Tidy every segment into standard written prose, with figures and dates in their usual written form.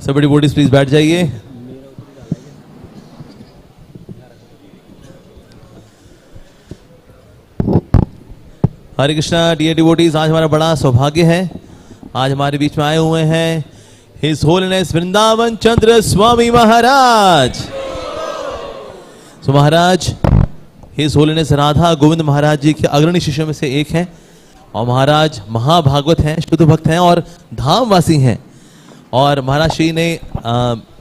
सभी devotees please बैठ जाइए। हरे कृष्णा डियर डिवोटीज, आज हमारा बड़ा सौभाग्य है, आज हमारे बीच में आए हुए हैं हिज होलीनेस वृंदावन चंद्र स्वामी महाराज। सो महाराज हिज होलीनेस राधा गोविंद महाराज जी के अग्रणी शिष्यों में से एक हैं और महाराज महाभागवत हैं, शुद्ध भक्त हैं और धामवासी हैं। और महाराज श्री ने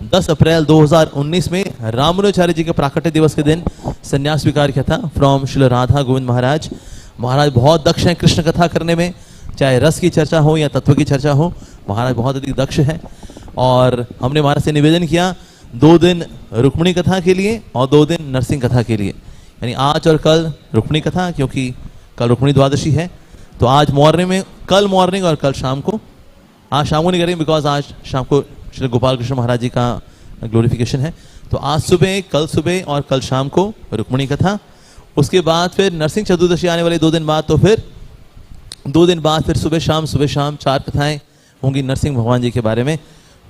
10 अप्रैल 2019 में रामानुजाचार्य जी के प्राकट्य दिवस के दिन संन्यास स्वीकार किया था फ्रॉम श्री राधा गोविंद महाराज। महाराज बहुत दक्ष हैं कृष्ण कथा करने में, चाहे रस की चर्चा हो या तत्व की चर्चा हो, महाराज बहुत अधिक दक्ष हैं। और हमने महाराज से निवेदन किया 2 दिन रुक्मिणी कथा के लिए और 2 दिन नरसिंह कथा के लिए, यानी आज और कल रुक्मिणी कथा, क्योंकि कल रुक्मिणी द्वादशी है। तो आज मॉर्निंग में, कल मॉर्निंग और कल शाम को, आज शाम को नहीं करेंगे बिकॉज आज शाम को श्री गोपाल कृष्ण महाराज जी का ग्लोरिफिकेशन है। तो आज सुबह, कल सुबह और कल शाम को रुक्मिणी कथा, उसके बाद फिर नरसिंह चतुर्दशी आने वाले 2 दिन बाद, तो फिर 2 दिन बाद फिर सुबह शाम 4 कथाएं होंगी नरसिंह भगवान जी के बारे में।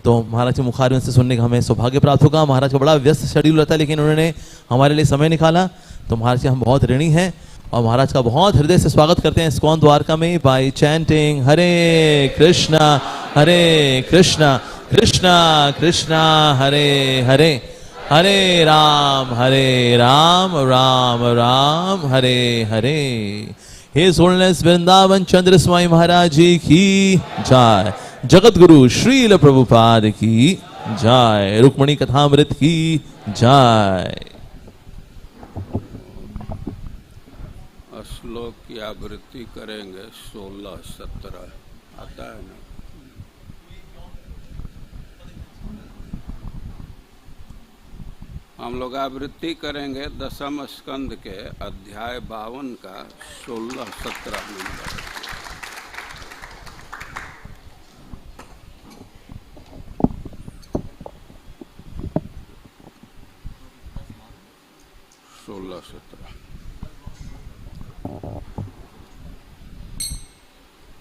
तो महाराज के मुखारविंद से सुनने का हमें सौभाग्य प्राप्त होगा। महाराज का बड़ा व्यस्त शेड्यूल रहता है, लेकिन उन्होंने हमारे लिए समय निकाला, तो महाराज के हम बहुत ऋणी हैं और महाराज का बहुत हृदय से स्वागत करते हैं इस्कॉन द्वारका में by chanting Hare Krishna Krishna Krishna Hare Hare, Hare Ram Ram Ram Hare Hare. His Holiness Vrindavan Chandra Swami Maharaj ji की जय, जगत गुरु श्रील प्रभुपाद की जय, रुक्मिणी कथामृत की जय। श्लोक की आवृत्ति करेंगे 16-17 आता है ना। हम लोग आवृत्ति करेंगे 10वें स्कंद के अध्याय 52 का 16-17 नंबर।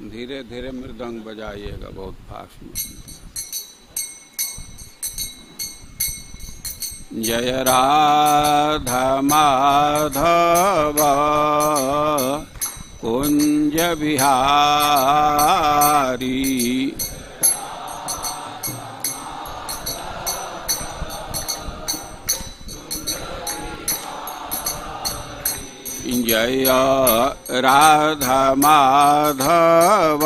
धीरे धीरे मृदंग बजाइएगा, बहुत फास्ट में। जय राधा माधव कुंज बिहारी, जय राधा माधव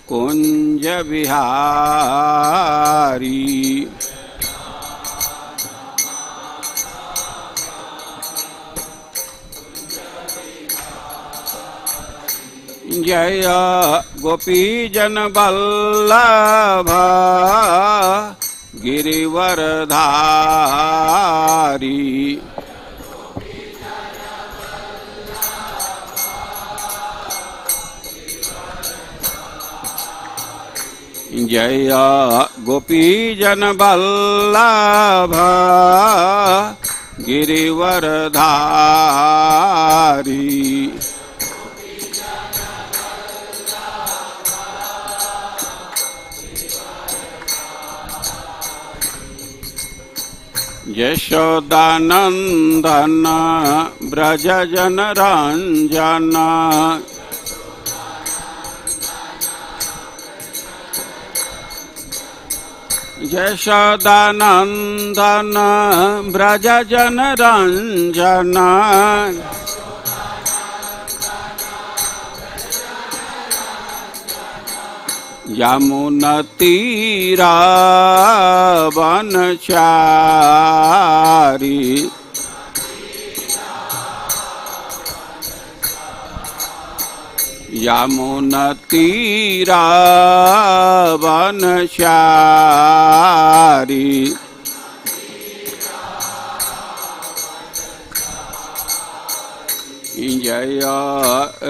कुंज बिहारी, जय गोपीजन वल्लभ गिरिवरधारी, जय गोपीजन वल्लभ गिरिवरधारी, यशोदानंदन ब्रज जन रंजन, यशोदानंदन ब्रज जन रंजन, यमुना तीरा वनचारी, यमुना तीरा वनचारी, जय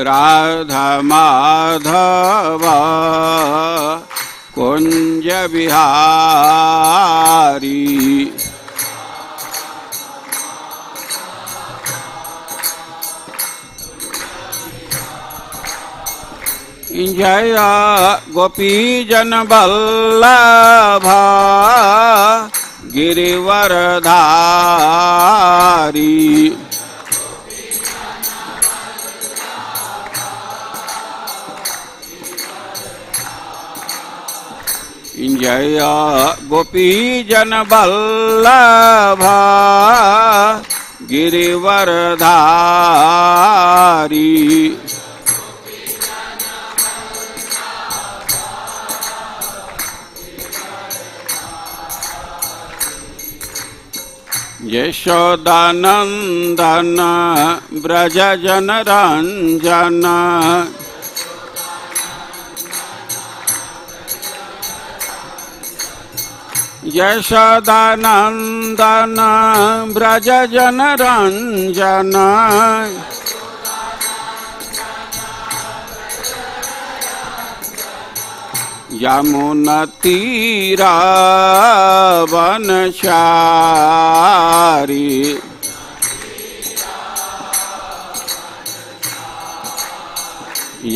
राधा माधव कुंज बिहारी, जय गोपी जन वल्लभा गिरिवरधारी जय गोपी जन वल्लभा गिरिवरधारी यशोदानंदन ब्रज जन रंजन यशोदानंदन ब्रज जन रंजन यमुना तीरा वनचारी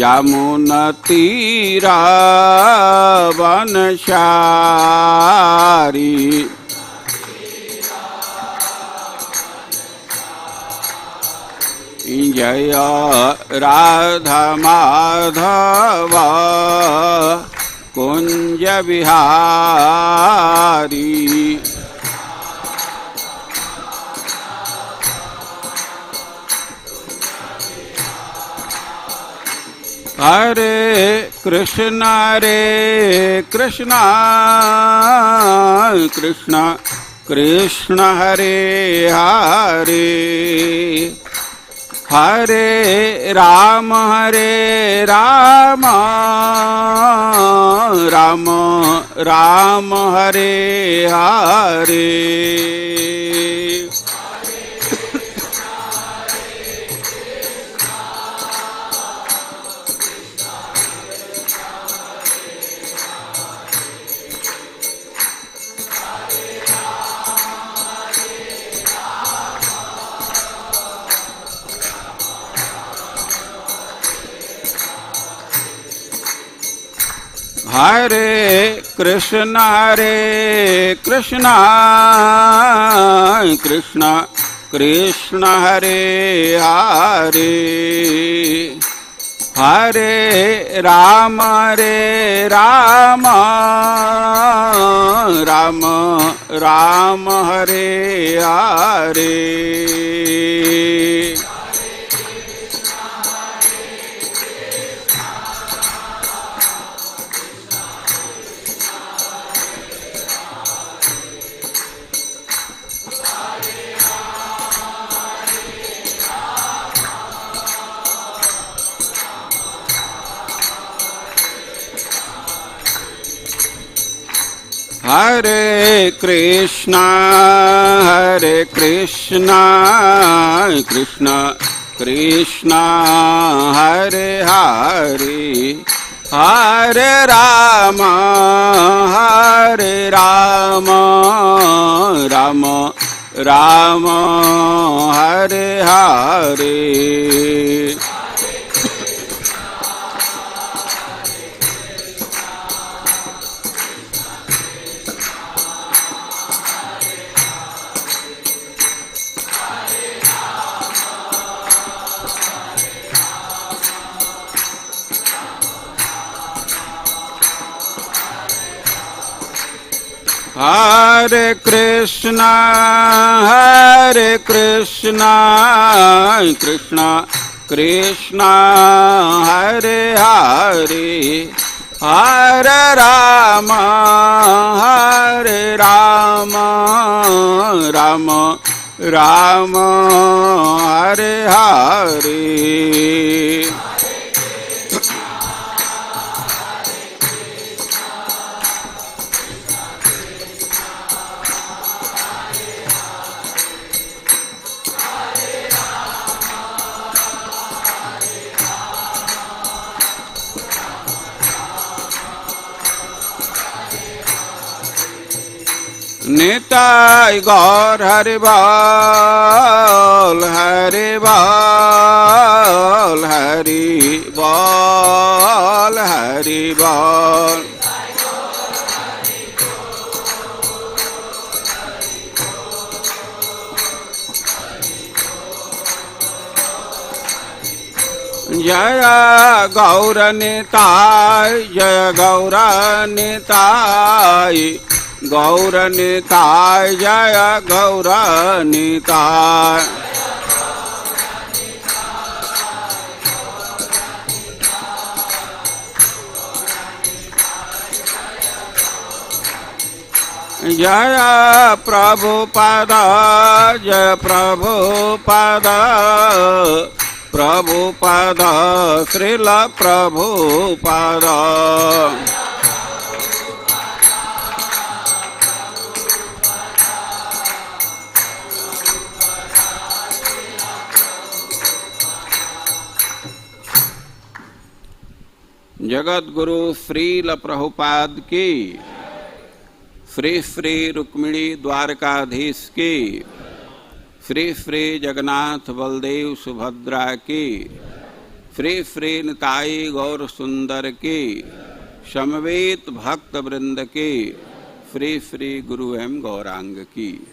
यमुना तीरा वनचारी जय राधा माधव कुंज बिहारी हरे कृष्ण कृष्ण कृष्ण हरे हरे हरे राम राम राम हरे हरे हरे कृष्ण कृष्ण कृष्ण हरे हरे हरे राम राम राम हरे हरे हरे कृष्ण कृष्ण कृष्ण हरे हरे हरे राम राम राम हरे हरे हरे कृष्ण कृष्ण कृष्ण हरे हरे हरे राम राम राम हरे हरे निताय गौर हरि बोल हरि बोल हरि बोल। जय गौरनिताय जय गौरनिताय गौरनिताय जय गौरनिताय। जय प्रभुपाद जय प्रभुपाद प्रभुपाद श्रील प्रभुपाद। जगत गुरु श्रील प्रभुपाद की, श्री श्री रुक्मिणी द्वारकाधीश की, श्री श्री जगन्नाथ बलदेव सुभद्रा की, श्री श्री निताई गौर सुंदर की, समवेत भक्त वृंद की, श्री श्री गुरु एवं गौरांग की।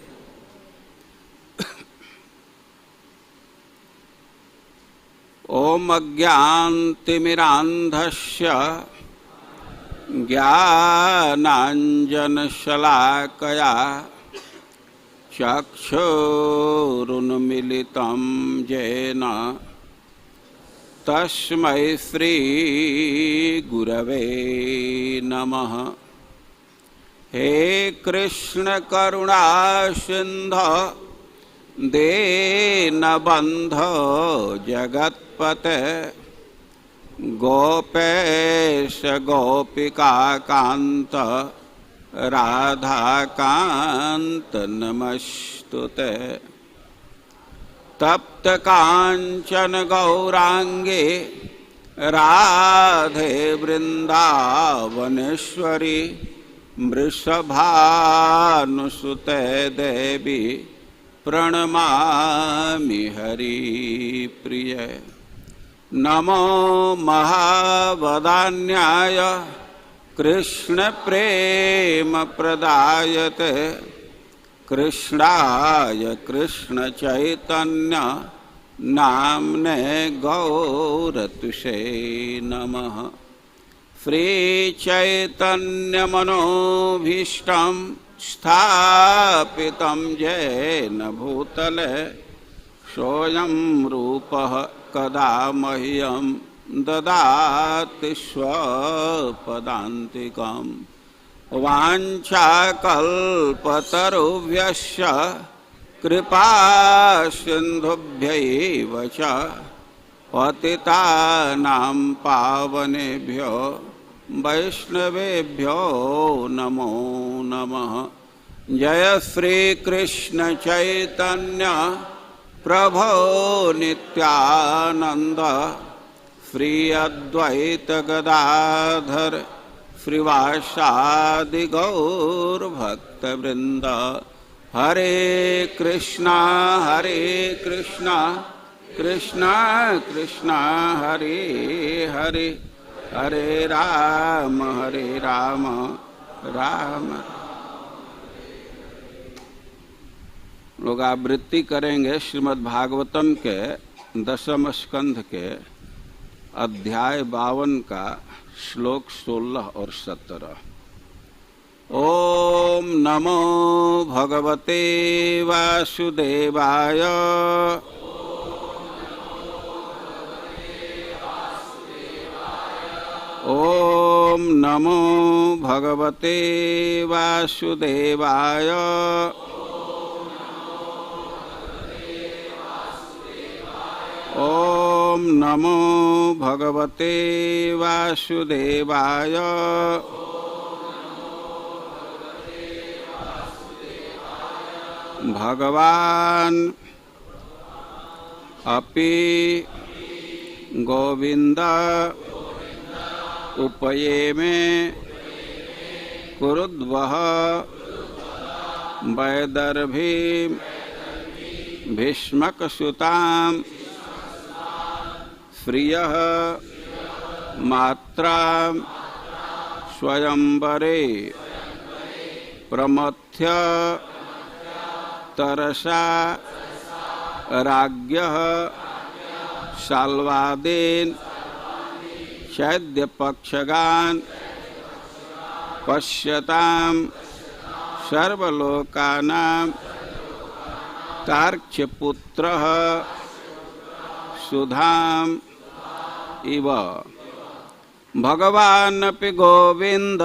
ओम अज्ञानतिमिरान्धस्य ज्ञानाञ्जनशलाकया चक्षुरुन्मीलितं येन तस्मै श्रीगुरवे नमः। हे कृष्ण करुणा सिन्धो दीनबन्धो जगत्पते गोपेश गोपिकान्त राधाकान्त नमस्तुते। तप्त कांचन गौरांगे राधे वृंदावनेश्वरी वृषभानुसुते देवी प्रणमामि हरिप्रिय। नमो महावदान्याय कृष्ण प्रेम प्रदायते कृष्णाय कृष्ण चैतन्य नाम्ने गौरतुषे नमः। श्री चैतन्य मनोभीष्टं स्थापितं येन भूतले सोऽयं रूपः कदा मह्यं ददाति स्वपदान्तिकम्। वाञ्छाकल्पतरुभ्यश्च कृपा सिन्धुभ्यैव च पतितानां पावनेभ्यो वैष्णवेभ्यो नमो नमः। जय श्री कृष्ण चैतन्य प्रभो नित्यानंद श्री अद्वैत गदाधर श्रीवासादि गौर भक्तवृंद। हरे कृष्णा कृष्णा कृष्णा हरे हरे हरे राम राम। लोग आवृत्ति करेंगे श्रीमद् भागवतम के 10वें स्कंध के अध्याय 52 का श्लोक 16 और 17। ओम नमो भगवते वासुदेवाय। ओम नमो भगवते वासुदेवाय। ओम नमो भगवते वासुदेवाय। भगवान अपि गोविंद उपये में कुरुद्वः वैदर्भी भीष्मकसुतां श्रियः मात्रा स्वयंवरे प्रमथ्य तरसा राज्ञः शाल्वादेन चैद्यपक्षगान पश्यताम सर्वलोकानां तार्क्ष्यपुत्रः सुधाम इव। भगवानपि गोविंद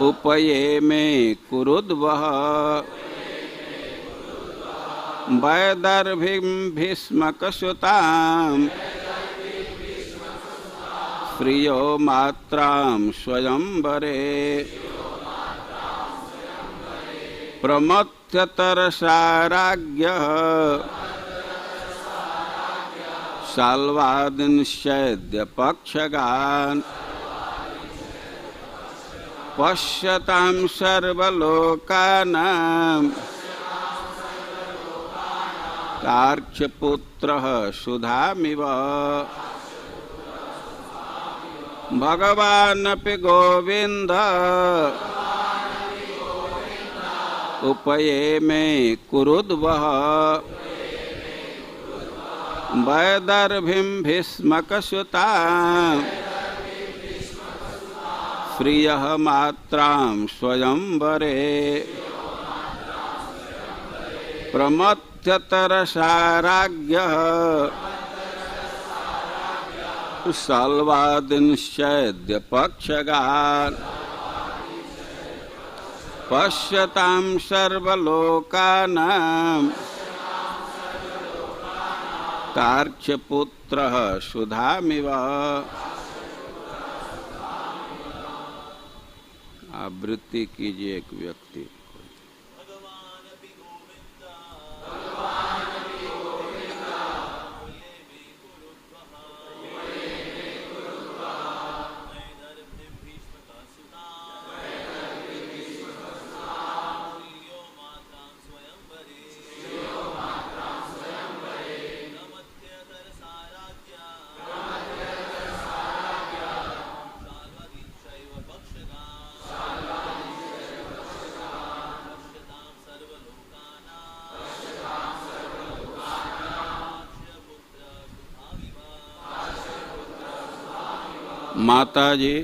उपये मे कुरुद्वः वैदर्भिं भीष्मकसुतां प्रियो मात्रां स्वयंवरे प्रमथ्यतरसा राज्ञः शाल्वादिनश्चैद्यपक्षगान् पश्यतां सर्वलोकानां तार्क्ष्यपुत्रः सुधामिव। भगवानपि गोविंद उपये मे कुरुद्वः वैदर्भिं भीष्मकसुतां प्रियः मात्रां स्वयंवरे प्रमथ्यतरसा राज्ञः शाल्वादिनश्चैद्यपक्षगान् पश्यतां सर्वलोकानां तार्क्ष्यपुत्रः सुधामिव। आवृत्ति कीजिए एक व्यक्ति। माता जी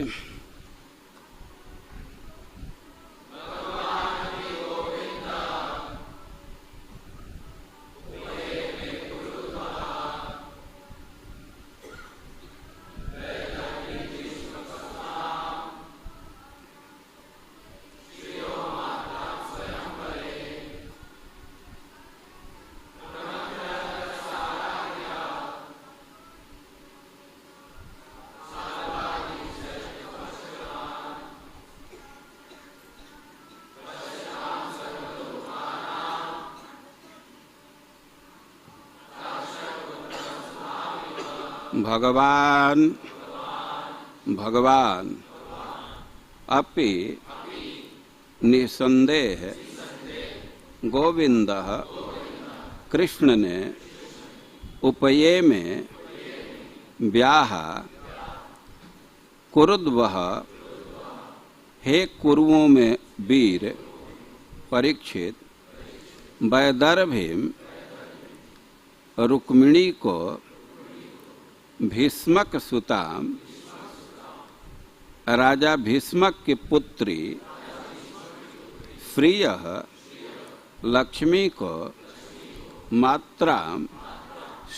भगवान अपि निसंदेह गोविंद कृष्ण ने उपये में व्याह कुरुद्वः हे कुरुओं में वीर परीक्षित वैदर्भिम रुक्मिणी को भीष्मक सुताम राजा भीष्मक की पुत्री श्रियः लक्ष्मी को मात्रां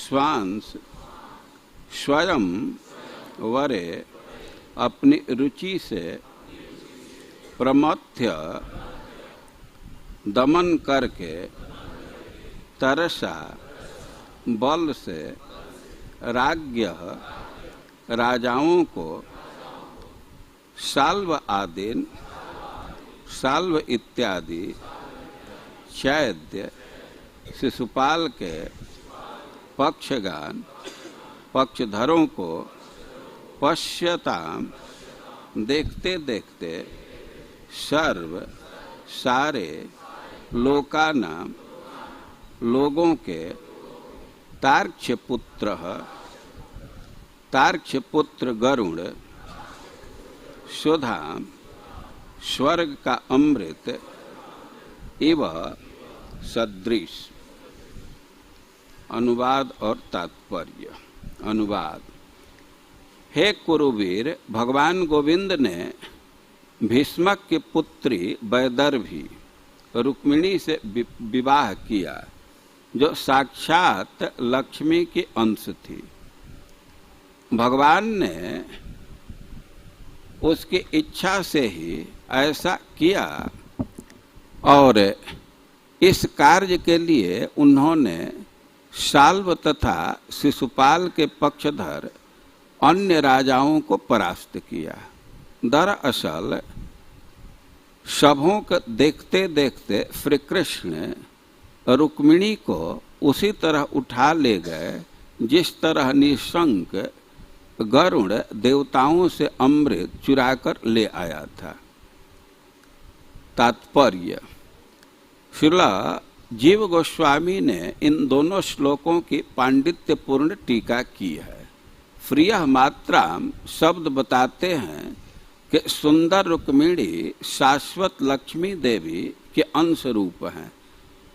स्वांश स्वयं वरे अपनी रुचि से प्रमथ्य दमन करके तरसा बल से राज्ञः राजाओं को शाल्व आदीन शाल्व इत्यादि चैद्य शिशुपाल के पक्षगान पक्षधरों को पश्यताम देखते देखते सर्व सारे लोकानाम लोगों के तार्क्ष्यपुत्र गरुड़ सुधा स्वर्ग का अमृत इव सदृश। अनुवाद और तात्पर्य। अनुवाद। हे कुरुवीर, भगवान गोविंद ने भीष्मक की पुत्री वैदर्भी रुक्मिणी से विवाह किया, जो साक्षात लक्ष्मी की अंश थी। भगवान ने उसकी इच्छा से ही ऐसा किया और इस कार्य के लिए उन्होंने शाल्व तथा शिशुपाल के पक्षधर अन्य राजाओं को परास्त किया। दरअसल सबों को देखते देखते श्री कृष्ण रुक्मिणी को उसी तरह उठा ले गए जिस तरह निशंक गरुड़ देवताओं से अमृत चुराकर ले आया था। तात्पर्य। श्रील जीव गोस्वामी ने इन दोनों श्लोकों की पांडित्यपूर्ण टीका की है। प्रियः मात्रा शब्द बताते हैं कि सुंदर रुक्मिणी शाश्वत लक्ष्मी देवी के अंश रूप हैं,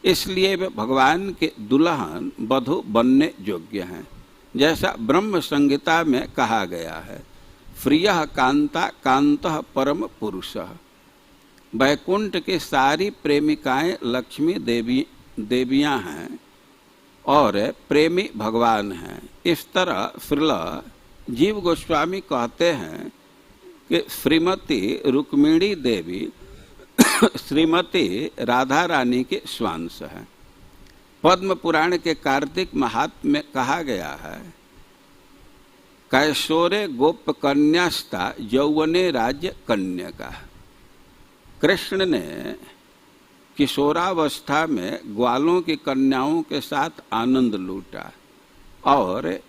इसलिए वे भगवान के दुल्हन वधु बनने योग्य हैं। जैसा ब्रह्म संहिता में कहा गया है, प्रियः कांता कांतः परम पुरुषः। वैकुंठ की सारी प्रेमिकाएं लक्ष्मी देवियां हैं और प्रेमी भगवान हैं। इस तरह श्रील जीव गोस्वामी कहते हैं कि श्रीमती रुक्मिणी देवी श्रीमती राधा रानी के स्वांश है। पद्म पुराण के कार्तिक महात्म्य में कहा गया है, कैशोरे गोप कन्यास्ता यौवने राज्य कन्या। कृष्ण ने किशोरावस्था में ग्वालों की कन्याओं के साथ आनंद लूटा और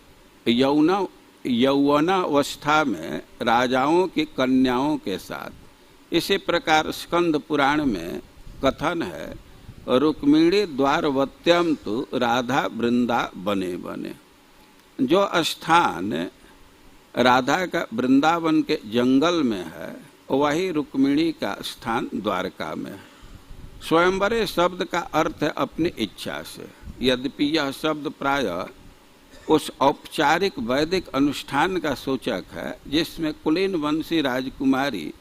यौवनावस्था में राजाओं की कन्याओं के साथ। इसी प्रकार स्कंद पुराण में कथन है, रुक्मिणी द्वारवत्यम तु राधा वृंदा बने बने। जो स्थान राधा का वृंदावन के जंगल में है, वही रुक्मिणी का स्थान द्वारका में है। स्वयंवरे शब्द का अर्थ है अपनी इच्छा से। यद्यपि यह शब्द प्रायः उस औपचारिक वैदिक अनुष्ठान का सूचक है जिसमें कुलीन वंशी राजकुमारी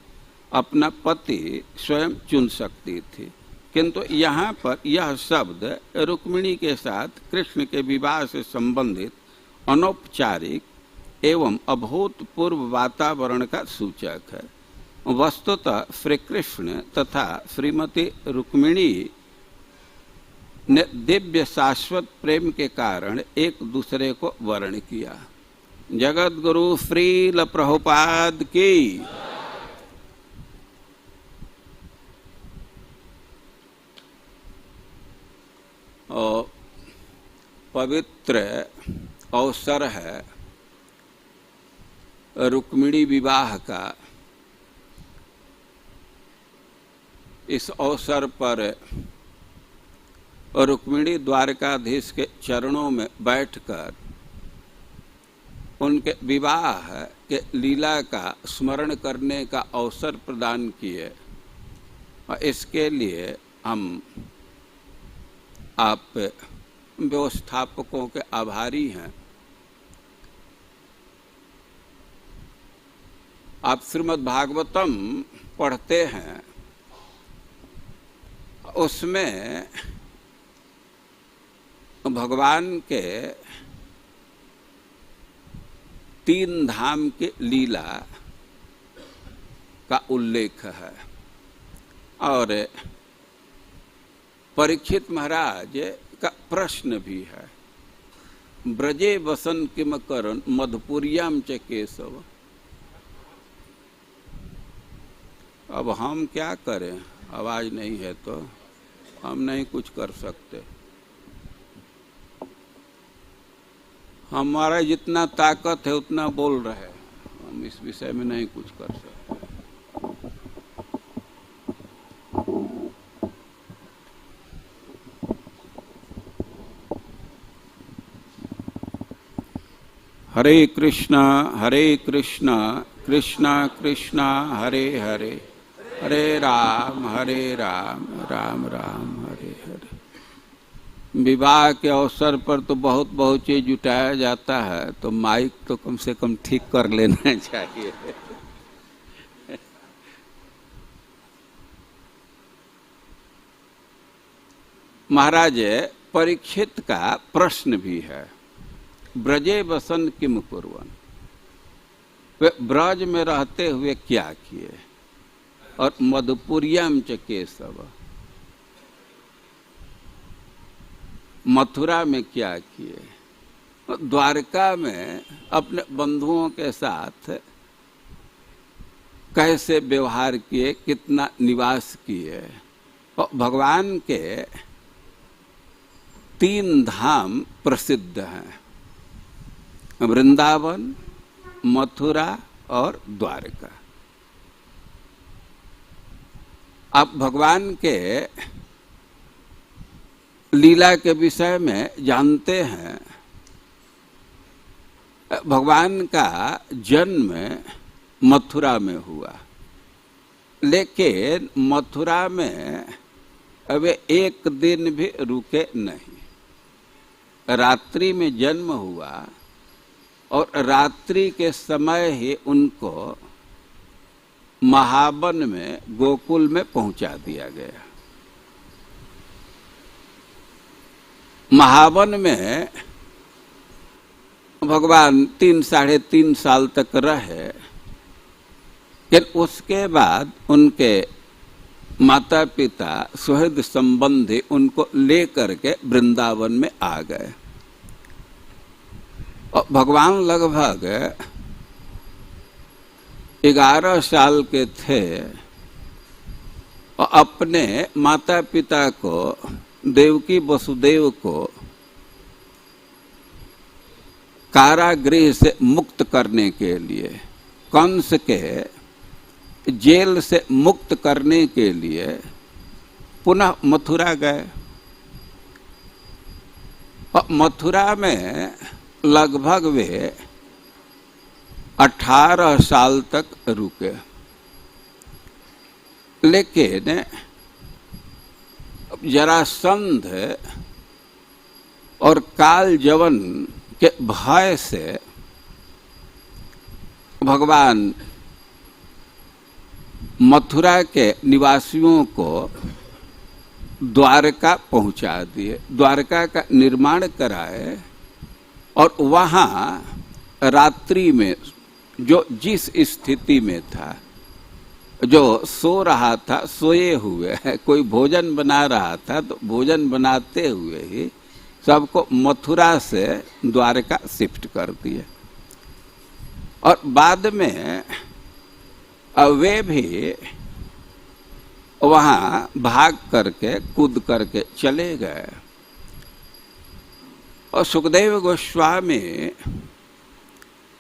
अपना पति स्वयं चुन सकती थी, किंतु यहाँ पर यह शब्द रुक्मिणी के साथ कृष्ण के विवाह से संबंधित अनौपचारिक एवं अभूतपूर्व वातावरण का सूचक है। वस्तुतः श्री कृष्ण तथा श्रीमती रुक्मिणी ने दिव्य शाश्वत प्रेम के कारण एक दूसरे को वर्ण किया। जगत गुरु श्रील प्रभुपाद की। और पवित्र अवसर है रुक्मिणी विवाह का। इस अवसर पर रुक्मिणी द्वारकाधीश के चरणों में बैठकर उनके विवाह के लीला का स्मरण करने का अवसर प्रदान किए, और इसके लिए हम आप व्यवस्थापकों के आभारी हैं। आप श्रीमद् भागवतम पढ़ते हैं, उसमें भगवान के 3 धाम की लीला का उल्लेख है, और परीक्षित महाराज का प्रश्न भी है, ब्रजे वसन किम करन मधुपुरियाम च केशव। अब हम क्या करें, आवाज नहीं है तो हम नहीं कुछ कर सकते। हमारा जितना ताकत है उतना बोल रहे हैं, हम इस विषय में नहीं कुछ कर सकते। हरे कृष्णा कृष्णा कृष्णा हरे हरे, हरे राम राम राम हरे हरे। विवाह के अवसर पर तो बहुत बहुत चीज जुटाया जाता है, तो माइक तो कम से कम ठीक कर लेना चाहिए। महाराज परीक्षित का प्रश्न भी है, ब्रजे वसन किम कुर्वन्, वे ब्रज में रहते हुए क्या किए, और मधुपुरियाम च केशव, मथुरा में क्या किए, द्वारका में अपने बंधुओं के साथ कैसे व्यवहार किए, कितना निवास किए। और भगवान के 3 धाम प्रसिद्ध हैं, वृंदावन, मथुरा और द्वारका। आप भगवान के लीला के विषय में जानते हैं, भगवान का जन्म मथुरा में हुआ, लेकिन मथुरा में वे एक दिन भी रुके नहीं। रात्रि में जन्म हुआ और रात्रि के समय ही उनको महावन में, गोकुल में पहुंचा दिया गया। महावन में भगवान 3-3.5 साल तक रहे, लेकिन उसके बाद उनके माता पिता सुहृद संबंधी उनको लेकर के वृंदावन में आ गए। और भगवान लगभग 11 साल के थे और अपने माता पिता को, देवकी वसुदेव को कारागृह से मुक्त करने के लिए, कंस के जेल से मुक्त करने के लिए पुनः मथुरा गए। और मथुरा में लगभग वे 18 साल तक रुके, लेकिन जरासंध और कालजवन के भय से भगवान मथुरा के निवासियों को द्वारका पहुंचा दिए, द्वारका का निर्माण कराए। और वहाँ रात्रि में जो जिस स्थिति में था, जो सो रहा था सोए हुए, कोई भोजन बना रहा था तो भोजन बनाते हुए ही सबको मथुरा से द्वारका शिफ्ट कर दिए। और बाद में वे भी वहाँ भाग करके, कूद करके चले गए। और सुखदेव गोस्वामी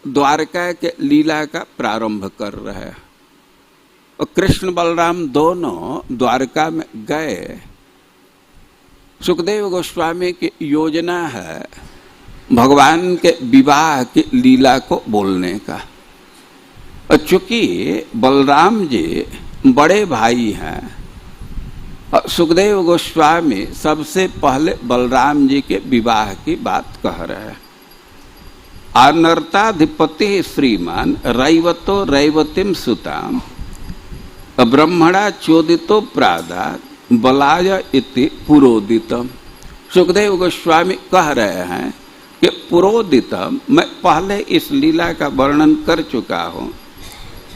द्वारका के लीला का प्रारंभ कर रहे हैं। और कृष्ण बलराम दोनों द्वारका में गए। सुखदेव गोस्वामी की योजना है भगवान के विवाह की लीला को बोलने का। और चूंकि बलराम जी बड़े भाई हैं, और सुखदेव गोस्वामी सबसे पहले बलराम जी के विवाह की बात कह रहे हैं। आनर्ताधिपति श्रीमान रैवतो रैवतीम सुताम ब्रह्मणा चोदितो प्रादा बलाय इति पुरोदितम। सुखदेव गोस्वामी कह रहे हैं कि पुरोदितम, मैं पहले इस लीला का वर्णन कर चुका हूँ।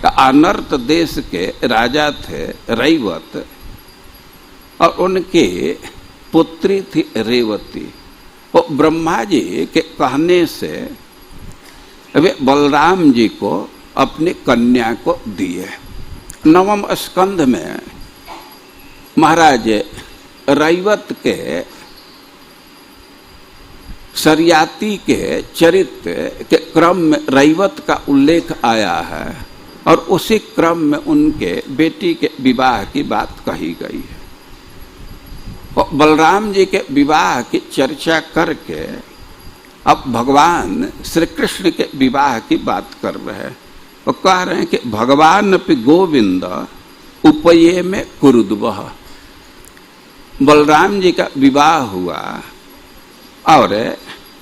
अनर्त देश के राजा थे रैवत, और उनकी पुत्री थी रेवती। वो ब्रह्मा जी के कहने से वे बलराम जी को अपनी कन्या को दिए। 9वें स्कंध में महाराज रैवत के शरियाती के चरित्र के क्रम में रैवत का उल्लेख आया है, और उसी क्रम में उनके बेटी के विवाह की बात कही गई है। और बलराम जी के विवाह की चर्चा करके अब भगवान श्री कृष्ण के विवाह की बात कर रहे हैं। वो कह रहे हैं कि भगवान अपि गोविंद उपये में कुरुद्वः। बलराम जी का विवाह हुआ और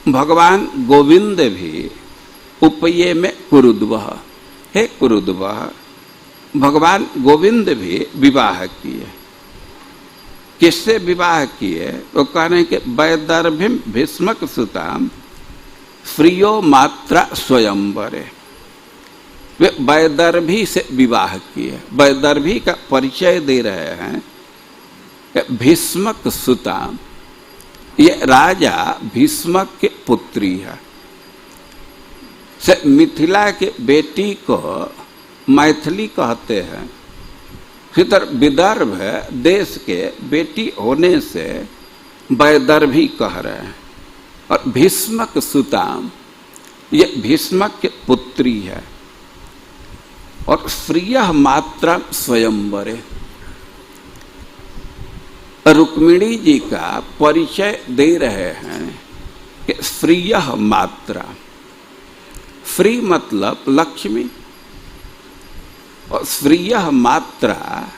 भगवान गोविंद भी उपये में कुरुद्वः, हे कुरुद्वः, भगवान गोविंद भी विवाह किए। किससे विवाह किए? वो कह रहे हैं कि वैदर्भिम भीष्मक सुताम श्रियो मात्रा स्वयंवरे। वे वैदर्भी से विवाह किए। वैदर्भी का परिचय दे रहे हैं कि भीष्मक सुताम, ये राजा भीष्मक की पुत्री है। से मिथिला के बेटी को मैथिली कहते हैं। इधर विदर्भ देश के बेटी होने से वैदर्भी कह रहे हैं। और भीष्मक सुताम, ये भीष्मक की पुत्री है। और श्रियः मात्रा स्वयंवरे, रुक्मिणी जी का परिचय दे रहे हैं कि श्रियः मात्रा, श्री मतलब लक्ष्मी, और श्रियः मात्रा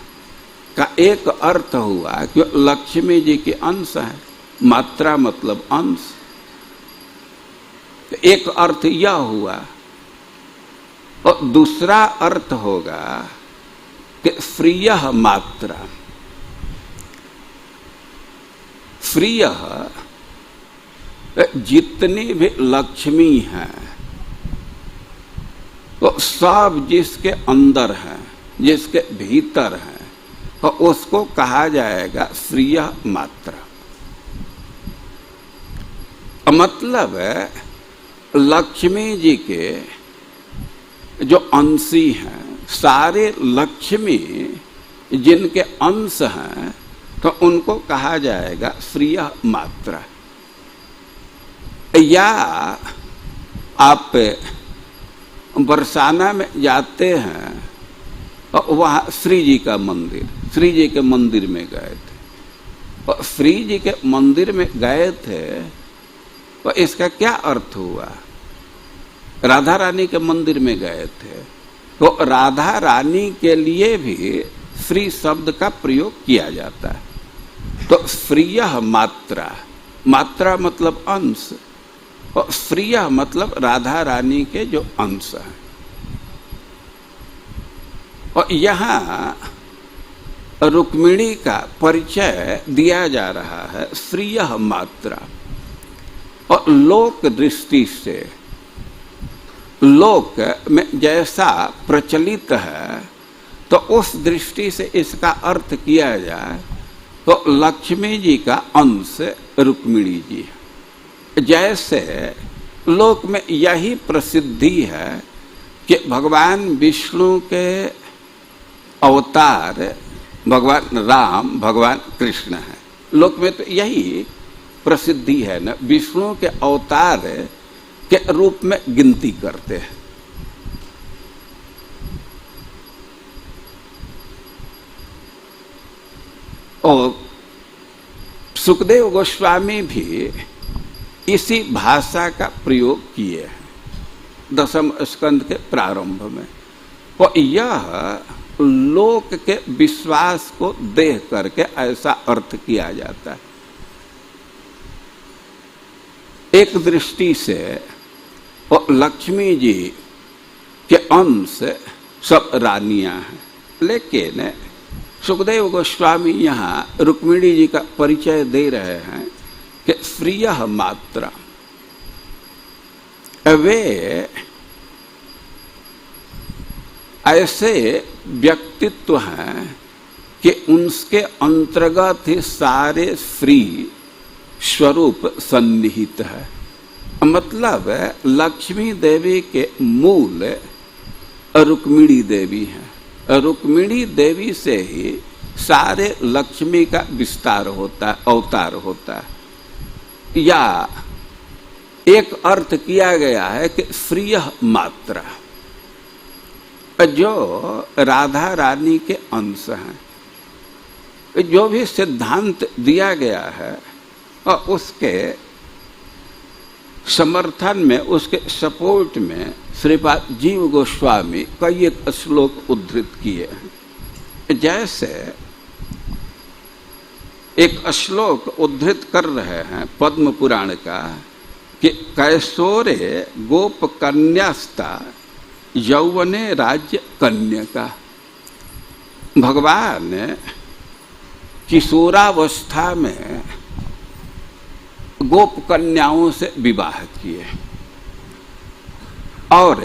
का एक अर्थ हुआ कि लक्ष्मी जी के अंश है। मात्रा मतलब अंश। एक अर्थ यह हुआ और दूसरा अर्थ होगा कि श्रियः मात्रा, श्रियः जितनी भी लक्ष्मी हैं तो सब जिसके अंदर है, जिसके भीतर है, तो उसको कहा जाएगा श्रियः मात्रा। मतलब है लक्ष्मी जी के जो अंशी हैं, सारे लक्ष्मी जिनके अंश हैं, तो उनको कहा जाएगा श्रियः मात्रा। या आप बरसाना में जाते हैं और वहाँ श्री जी का मंदिर, श्री जी के मंदिर में गए थे। और श्री जी के मंदिर में गए थे तो इसका क्या अर्थ हुआ? राधा रानी के मंदिर में गए थे तो राधा रानी के लिए भी श्री शब्द का प्रयोग किया जाता है। तो श्रियः मात्रा, मात्रा मतलब अंश, और श्रियः मतलब राधा रानी के जो अंश हैं। और यहाँ रुक्मिणी का परिचय दिया जा रहा है श्रियः मात्रा। और लोक दृष्टि से, लोक में जैसा प्रचलित है तो उस दृष्टि से इसका अर्थ किया जाए तो लक्ष्मी जी का अंश रुक्मिणी जी है। जैसे लोक में यही प्रसिद्धि है कि भगवान विष्णु के अवतार भगवान राम, भगवान कृष्ण है। लोक में तो यही प्रसिद्धि है ना, विष्णु के अवतार के रूप में गिनती करते हैं। और सुखदेव गोस्वामी भी इसी भाषा का प्रयोग किए हैं 10वें स्कंद के प्रारंभ में। और यह लोक के विश्वास को देख करके ऐसा अर्थ किया जाता है। एक दृष्टि से और लक्ष्मी जी के अंश सब रानियां हैं, लेकिन सुखदेव गोस्वामी यहाँ रुक्मिणी जी का परिचय दे रहे हैं कि श्रियः मात्रा, वे ऐसे व्यक्तित्व हैं कि उनके अंतर्गत ही सारे श्री स्वरूप सन्निहित है। मतलब लक्ष्मी देवी के मूल रुक्मिणी देवी हैं। रुक्मिणी देवी से ही सारे लक्ष्मी का विस्तार होता है, अवतार होता है। या एक अर्थ किया गया है कि श्रियः मात्रा, जो राधा रानी के अंश हैं। जो भी सिद्धांत दिया गया है और उसके समर्थन में, उसके सपोर्ट में श्रीपाद जीव गोस्वामी कई एक श्लोक उद्धृत किए हैं। जैसे एक श्लोक उद्धृत कर रहे हैं पद्म पुराण का कि कैसोरे गोप कन्यास्ता यौवने राज्य कन्या का। भगवान किशोरावस्था में गोप कन्याओं से विवाह किए और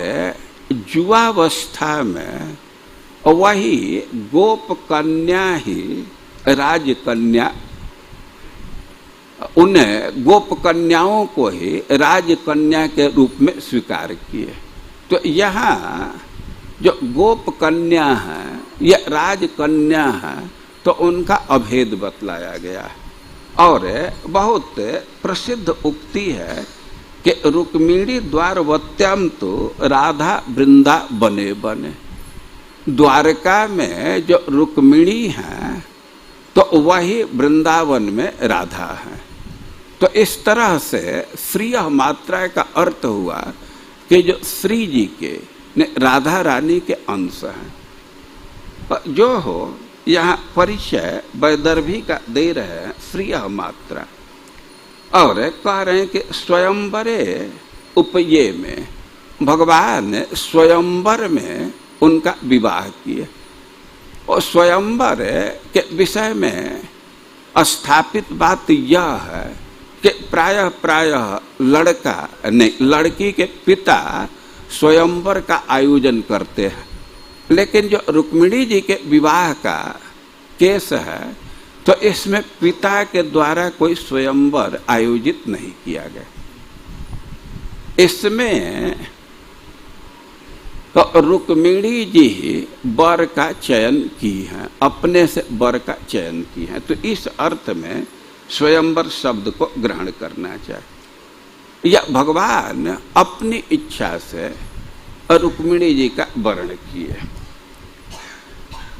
युवावस्था में वही गोप कन्या ही राजकन्या, उन्हें गोप कन्याओं को ही राजकन्या के रूप में स्वीकार किए। तो यहाँ जो गोप कन्या है या राजकन्या है तो उनका अभेद बतलाया गया है। और बहुत प्रसिद्ध उक्ति है कि रुक्मिणी द्वारवत्याम तो राधा वृंदा बने बने। द्वारका में जो रुक्मिणी है तो वही वृंदावन में राधा है। तो इस तरह से श्रीय मात्रा का अर्थ हुआ कि जो श्री जी के राधा रानी के अंश हैं। जो हो यहाँ परिचय वैदर्भी का दे रहे हैं श्रीय मात्रा, और कह रहे हैं कि स्वयंवरे उपये में भगवान ने स्वयंवर में उनका विवाह किए। और स्वयंवर के विषय में स्थापित बात यह है कि प्रायः लड़का नहीं, लड़की के पिता स्वयंवर का आयोजन करते हैं। लेकिन जो रुक्मिणी जी के विवाह का केस है तो इसमें पिता के द्वारा कोई स्वयंवर आयोजित नहीं किया गया। इसमें तो रुक्मिणी जी ही वर का चयन की है, अपने से वर का चयन की है। तो इस अर्थ में स्वयंवर शब्द को ग्रहण करना चाहिए। या भगवान अपनी इच्छा से रुक्मिणी जी का वर्ण किए।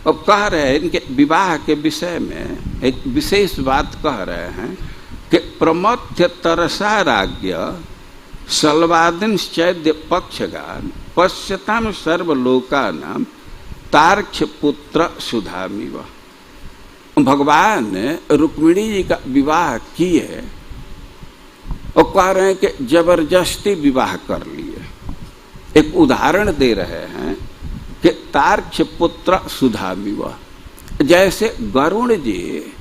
अब कह रहे हैं इनके विवाह के विषय में एक विशेष बात कह रहे हैं कि प्रमथ्य तरसा राज्ञ सलवादिन चैद्य पक्षगान पश्यताम सर्वलोकानाम तार्क्ष पुत्र सुधामिव। भगवान ने रुक्मिणी जी का विवाह किए और कह रहे हैं कि जबरदस्ती विवाह कर लिए। एक उदाहरण दे रहे हैं कि तार्क्ष पुत्र सुधामिव। जैसे गरुण जी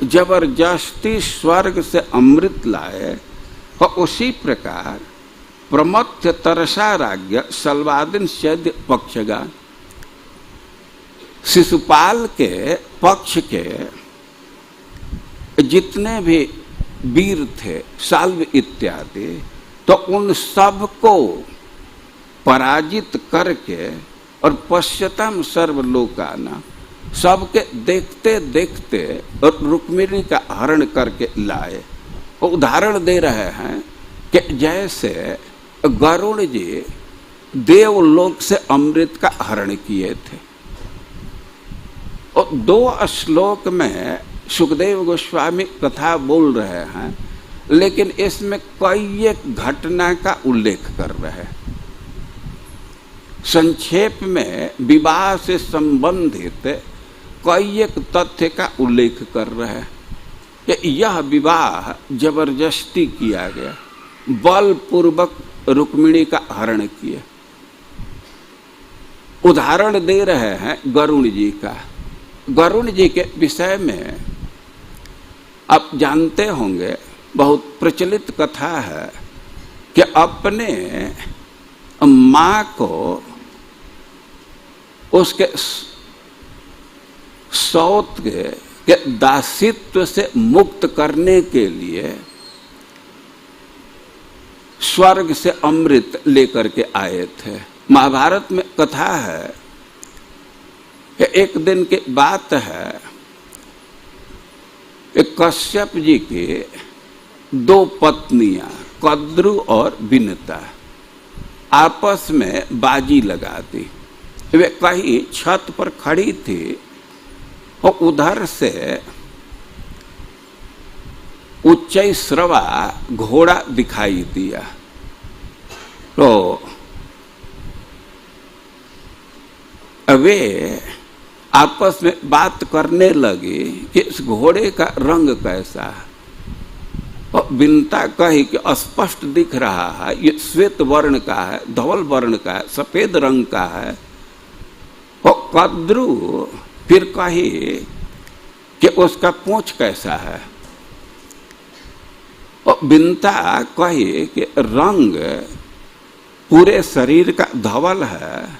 जबरदस्ती स्वर्ग से अमृत लाए और उसी प्रकार प्रमथ्य तरसा राज्ञ सलवादिन चैद्य पक्षगान, शिशुपाल के पक्ष के जितने भी वीर थे साल्व इत्यादि, तो उन सब को पराजित करके और पश्यतम सर्वलोकाना, सबके देखते देखते और रुक्मिणी का हरण करके लाए। उदाहरण दे रहे हैं कि जैसे गरुड़ जी देवलोक से अमृत का हरण किए थे। और 2 श्लोक में सुखदेव गोस्वामी कथा बोल रहे हैं, लेकिन इसमें कई एक घटना का उल्लेख कर रहे हैं। संक्षेप में विवाह से संबंधित कई एक तथ्य का उल्लेख कर रहे हैं कि यह विवाह जबरदस्ती किया गया, बलपूर्वक रुक्मिणी का हरण किए। उदाहरण दे रहे हैं गरुण जी का। गरुण जी के विषय में आप जानते होंगे, बहुत प्रचलित कथा है कि अपने माँ को उसके सौत के दासित्व से मुक्त करने के लिए स्वर्ग से अमृत लेकर के आए थे। महाभारत में कथा है कि एक दिन की बात है कि कश्यप जी की 2 पत्नियां कद्रु और विनता आपस में बाजी लगा दी। वे कहीं छत पर खड़ी थी और उधर से उच्चैश्रवा घोड़ा दिखाई दिया तो वे आपस में बात करने लगे कि इस घोड़े का रंग कैसा है। और बिनता कही कि स्पष्ट दिख रहा है, ये श्वेत वर्ण का है, धवल वर्ण का है, सफेद रंग का है। और कद्रू फिर कही कि उसका पूंछ कैसा है। और बिनता कही कि रंग पूरे शरीर का धवल है,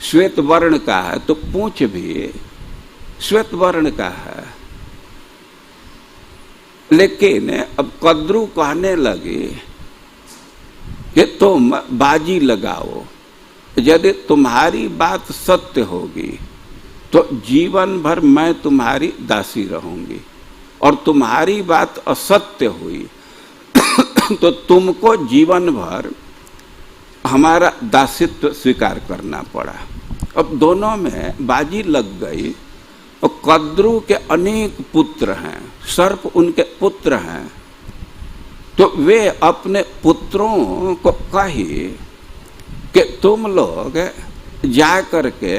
श्वेत वर्ण का है, तो पूंछ भी श्वेत वर्ण का है। लेकिन अब कद्रू कहने लगी कि तुम बाजी लगाओ, यदि तुम्हारी बात सत्य होगी तो जीवन भर मैं तुम्हारी दासी रहूंगी, और तुम्हारी बात असत्य हुई तो तुमको जीवन भर हमारा दासित्व स्वीकार करना पड़ा। अब दोनों में बाजी लग गई। और कद्रू के अनेक पुत्र हैं, सर्प उनके पुत्र हैं, तो वे अपने पुत्रों को कही कि तुम लोग जा करके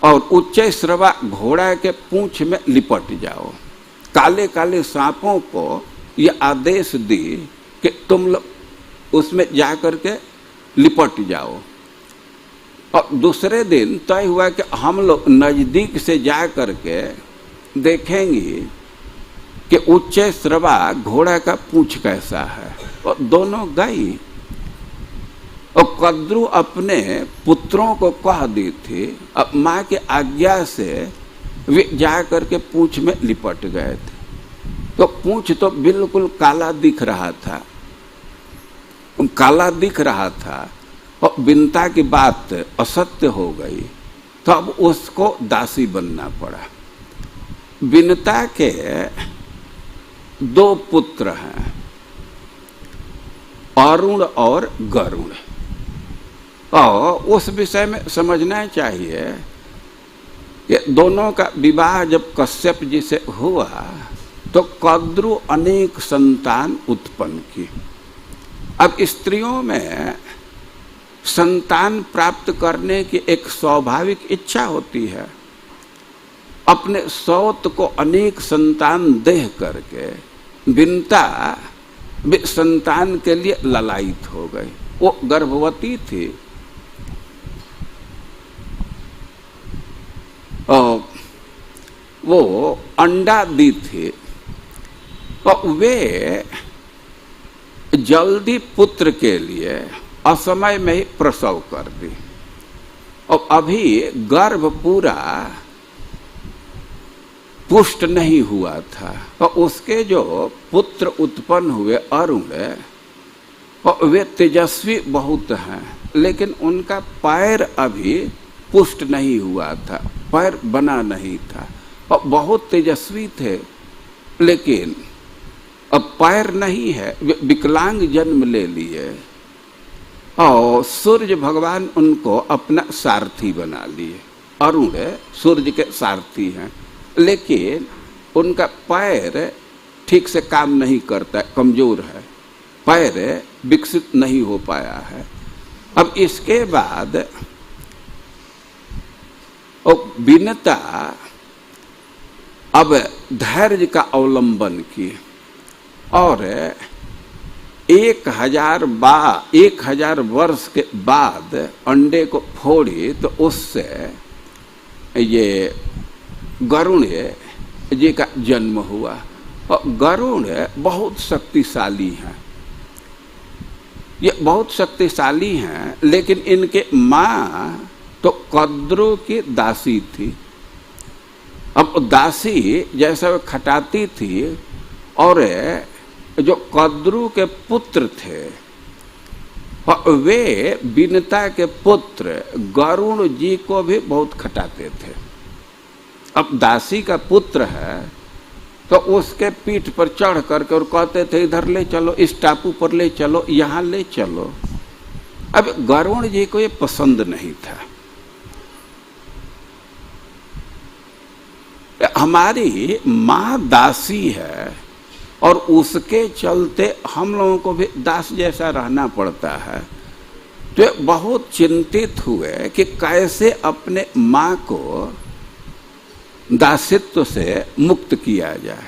और उच्च श्रवा घोड़ा के पूंछ में लिपट जाओ। काले काले सांपों को ये आदेश दी कि तुम लोग उसमें जा करके लिपट जाओ। और दूसरे दिन तय हुआ कि हम लोग नजदीक से जा करके देखेंगे कि उच्च श्रवा घोड़ा का पूंछ कैसा है। और दोनों गई। और कद्रू अपने पुत्रों को कह दी थी, अब माँ के आज्ञा से वे जा करके पूंछ में लिपट गए थे। तो पूंछ तो बिल्कुल काला दिख रहा था, काला दिख रहा था। और बिनता की बात असत्य हो गई, तो अब उसको दासी बनना पड़ा। बिनता के 2 पुत्र हैं, अरुण और गरुण। और उस विषय में समझना चाहिए कि दोनों का विवाह जब कश्यप जी से हुआ तो कद्रू अनेक संतान उत्पन्न की। अब स्त्रियों में संतान प्राप्त करने की एक स्वाभाविक इच्छा होती है। अपने सौत को अनेक संतान देह करके बिनता संतान के लिए ललायित हो गई। वो गर्भवती थी। और वो अंडा दी थी। और वे जल्दी पुत्र के लिए असमय में ही प्रसव कर दी। और अभी गर्भ पूरा पुष्ट नहीं हुआ था। और उसके जो पुत्र उत्पन्न हुए अरुण, और वे तेजस्वी बहुत हैं, लेकिन उनका पैर अभी पुष्ट नहीं हुआ था, पैर बना नहीं था। और बहुत तेजस्वी थे, लेकिन अब पैर नहीं है, वे विकलांग जन्म ले लिए। और सूर्य भगवान उनको अपना सारथी बना लिए। अरुण सूर्य के सारथी हैं, लेकिन उनका पैर ठीक से काम नहीं करता, कमजोर है, पैर विकसित नहीं हो पाया है। अब इसके बाद बिनता अब धैर्य का अवलंबन की और 1000 वर्ष के बाद अंडे को फोड़ी, तो उससे ये गरुण जी का जन्म हुआ। और गरुण बहुत शक्तिशाली हैं, ये बहुत शक्तिशाली हैं, लेकिन इनके माँ तो कद्रू की दासी थी। अब दासी जैसा वो खटाती थी, और जो कद्रू के पुत्र थे वे बिनता के पुत्र गरुण जी को भी बहुत खटाते थे। अब दासी का पुत्र है तो उसके पीठ पर चढ़ करके और कहते थे इधर ले चलो, इस टापू पर ले चलो, यहाँ ले चलो। अब गरुण जी को ये पसंद नहीं था। हमारी माँ दासी है और उसके चलते हम लोगों को भी दास जैसा रहना पड़ता है। तो बहुत चिंतित हुए कि कैसे अपने माँ को दासित्व से मुक्त किया जाए।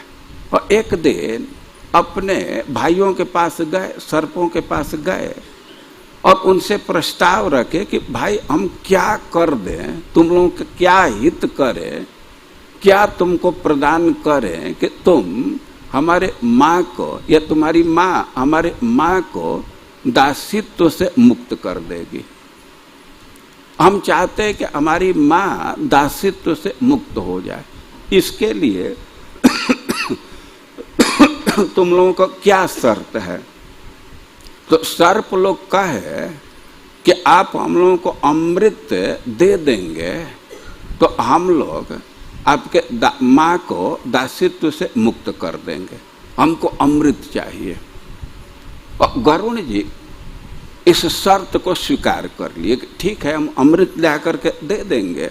और एक दिन अपने भाइयों के पास गए, सर्पों के पास गए और उनसे प्रस्ताव रखे कि भाई हम क्या कर दें, तुम लोगों का क्या हित करें, क्या तुमको प्रदान करें कि तुम हमारे माँ को या तुम्हारी माँ हमारे माँ को दासित्व से मुक्त कर देगी। हम चाहते हैं कि हमारी माँ दासित्व से मुक्त हो जाए। इसके लिए तुम लोगों का क्या शर्त है? तो सर्प लोग कहे कि आप हम लोगों को अमृत दे देंगे तो हम लोग आपके माँ को दासित्व से मुक्त कर देंगे, हमको अमृत चाहिए। और गरुण जी इस शर्त को स्वीकार कर लिए कि ठीक है, हम अमृत ला करके दे देंगे।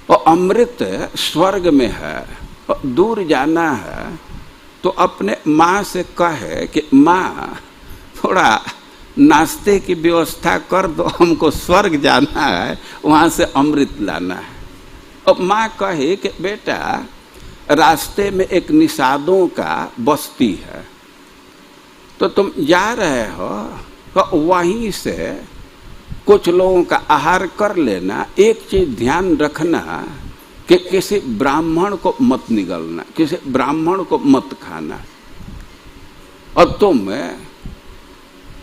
और अमृत स्वर्ग में है और दूर जाना है तो अपने माँ से कहे कि माँ थोड़ा नाश्ते की व्यवस्था कर दो, हमको स्वर्ग जाना है, वहाँ से अमृत लाना है। और माँ कहे कि बेटा रास्ते में एक निषादों का बस्ती है, तो तुम जा रहे हो तो वहीं से कुछ लोगों का आहार कर लेना। एक चीज ध्यान रखना कि किसी ब्राह्मण को मत निगलना, किसी ब्राह्मण को मत खाना, और तुम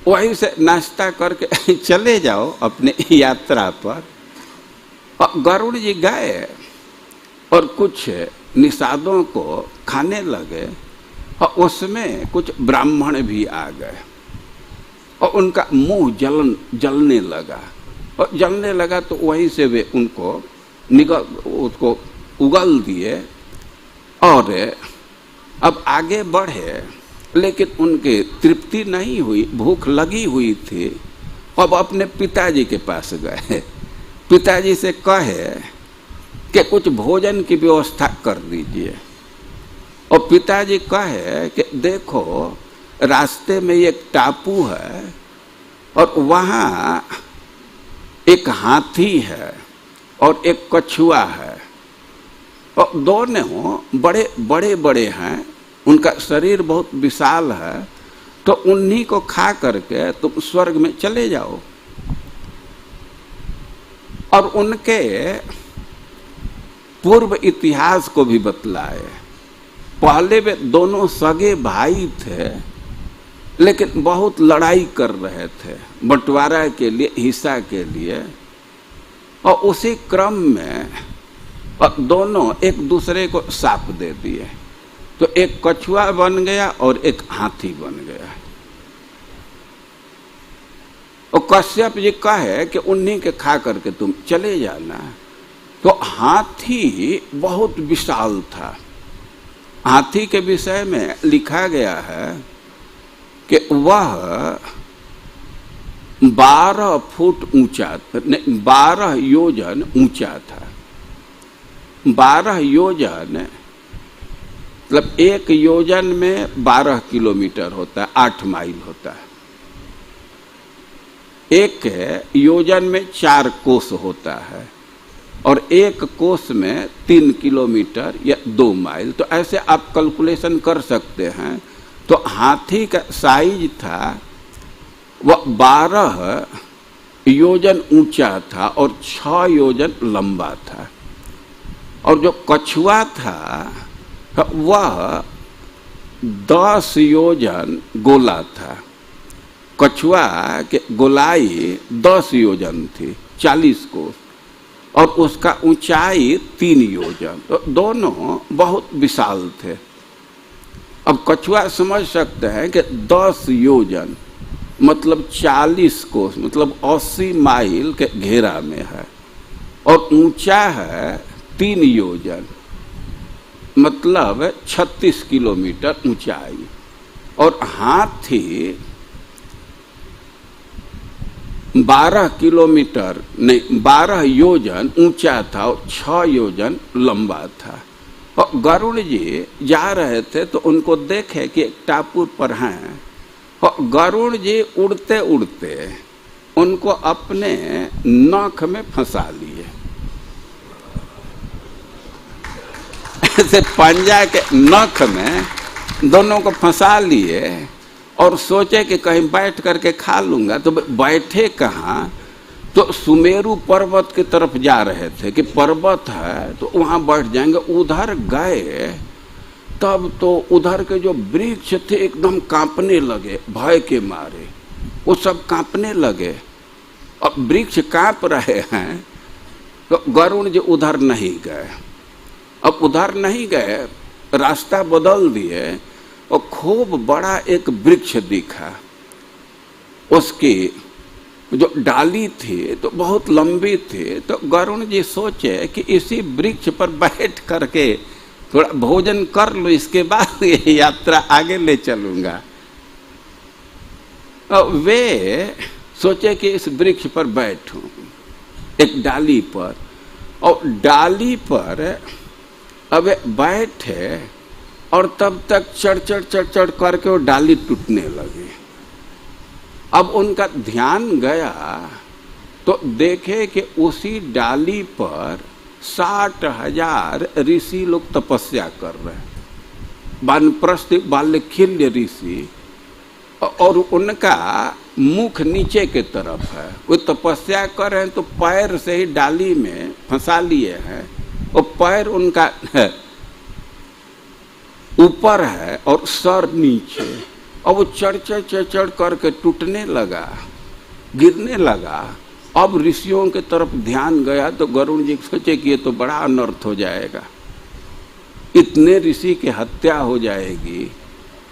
वहीं से नाश्ता करके चले जाओ अपने यात्रा पर। और गरुड़ जी गए और कुछ निषादों को खाने लगे और उसमें कुछ ब्राह्मण भी आ गए और उनका मुंह जलने लगा। और जलने लगा तो वहीं से वे उनको उसको उगल दिए और अब आगे बढ़े, लेकिन उनके तृप्ति नहीं हुई, भूख लगी हुई थी। अब अपने पिताजी के पास गए, पिताजी से कहे कि कुछ भोजन की व्यवस्था कर दीजिए। और पिताजी कहे कि देखो रास्ते में एक टापू है और वहाँ एक हाथी है और एक कछुआ है, और दोनों बड़े बड़े हैं, उनका शरीर बहुत विशाल है, तो उन्हीं को खा करके तुम स्वर्ग में चले जाओ। और उनके पूर्व इतिहास को भी बतलाए। पहले वे दोनों सगे भाई थे, लेकिन बहुत लड़ाई कर रहे थे बंटवारा के लिए, हिस्सा के लिए। और उसी क्रम में दोनों एक दूसरे को साप दे दिए, तो एक कछुआ बन गया और एक हाथी बन गया। और कश्यप जी कहे कि उन्हीं के खा करके तुम चले जाना। तो हाथी बहुत विशाल था। हाथी के विषय में लिखा गया है कि वह 12 फुट ऊंचा, 12 योजन ऊंचा था। 12 योजन मतलब एक योजन में 12 किलोमीटर होता है, 8 माइल होता है। एक योजन में 4 कोस होता है और एक कोस में 3 किलोमीटर या 2 माइल। तो ऐसे आप कैलकुलेशन कर सकते हैं। तो हाथी का साइज था वह 12 योजन ऊंचा था और 6 योजन लंबा था। और जो कछुआ था वह 10 योजन गोला था। कछुआ के गोलाई 10 योजन थी, 40 कोस, और उसका ऊंचाई 3 योजन। तो दोनों बहुत विशाल थे। अब कछुआ समझ सकते हैं कि 10 योजन मतलब 40 कोस, मतलब 80 माइल के घेरा में है, और ऊंचा है 3 योजन मतलब 36 किलोमीटर ऊंचाई। और हाथी 12 किलोमीटर नहीं 12 योजन ऊंचा था और 6 योजन लंबा था। और गरुड़ जी जा रहे थे तो उनको देखे कि एक टापू पर हैं, और गरुड़ जी उड़ते उड़ते उनको अपने नख में फंसा लिए। ऐसे पंजा के नख में दोनों को फंसा लिए और सोचे कि कहीं बैठ करके खा लूंगा। तो बैठे कहाँ, तो सुमेरु पर्वत की तरफ जा रहे थे कि पर्वत है तो वहां बैठ जाएंगे। उधर गए तब तो उधर के जो वृक्ष थे एकदम कांपने लगे भय के मारे, वो सब कांपने लगे। अब वृक्ष कांप रहे हैं तो गरुड़ जी उधर नहीं गए। अब उधर नहीं गए, रास्ता बदल दिए और खूब बड़ा एक वृक्ष दिखा। उसकी जो डाली थी तो बहुत लंबी थी। तो गरुड़ जी सोचे कि इसी वृक्ष पर बैठ करके थोड़ा भोजन कर लो, इसके बाद ये यात्रा आगे ले चलूंगा। और वे सोचे कि इस वृक्ष पर बैठूं, एक डाली पर। और डाली पर अब बैठे और तब तक चढ़ चढ़ करके वो डाली टूटने लगी। अब उनका ध्यान गया तो देखे कि उसी डाली पर 60,000 ऋषि लोग तपस्या कर रहे हैं। वानप्रस्थ बाल्यखिल्य ऋषि, और उनका मुख नीचे के तरफ है। वो तपस्या कर रहे हैं तो पैर से ही डाली में फंसा लिए हैं और पैर उनका ऊपर है और सर नीचे। और वो चढ़ करके टूटने लगा, गिरने लगा। अब ऋषियों के तरफ ध्यान गया तो गरुड़ जी सोचे कि ये तो बड़ा अनर्थ हो जाएगा, इतने ऋषि की हत्या हो जाएगी।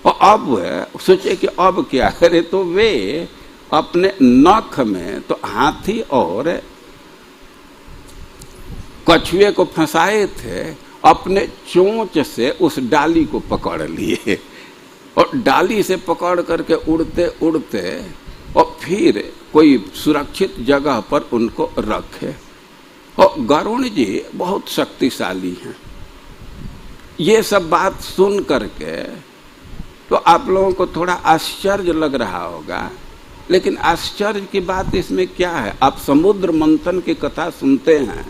और अब सोचे कि अब क्या करे। तो वे अपने नख में तो हाथी और कछुए को फंसाए थे, अपने चोंच से उस डाली को पकड़ लिए और डाली से पकड़ करके उड़ते उड़ते और फिर कोई सुरक्षित जगह पर उनको रखे। और गरुड़ जी बहुत शक्तिशाली हैं। ये सब बात सुन करके तो आप लोगों को थोड़ा आश्चर्य लग रहा होगा, लेकिन आश्चर्य की बात इसमें क्या है। आप समुद्र मंथन की कथा सुनते हैं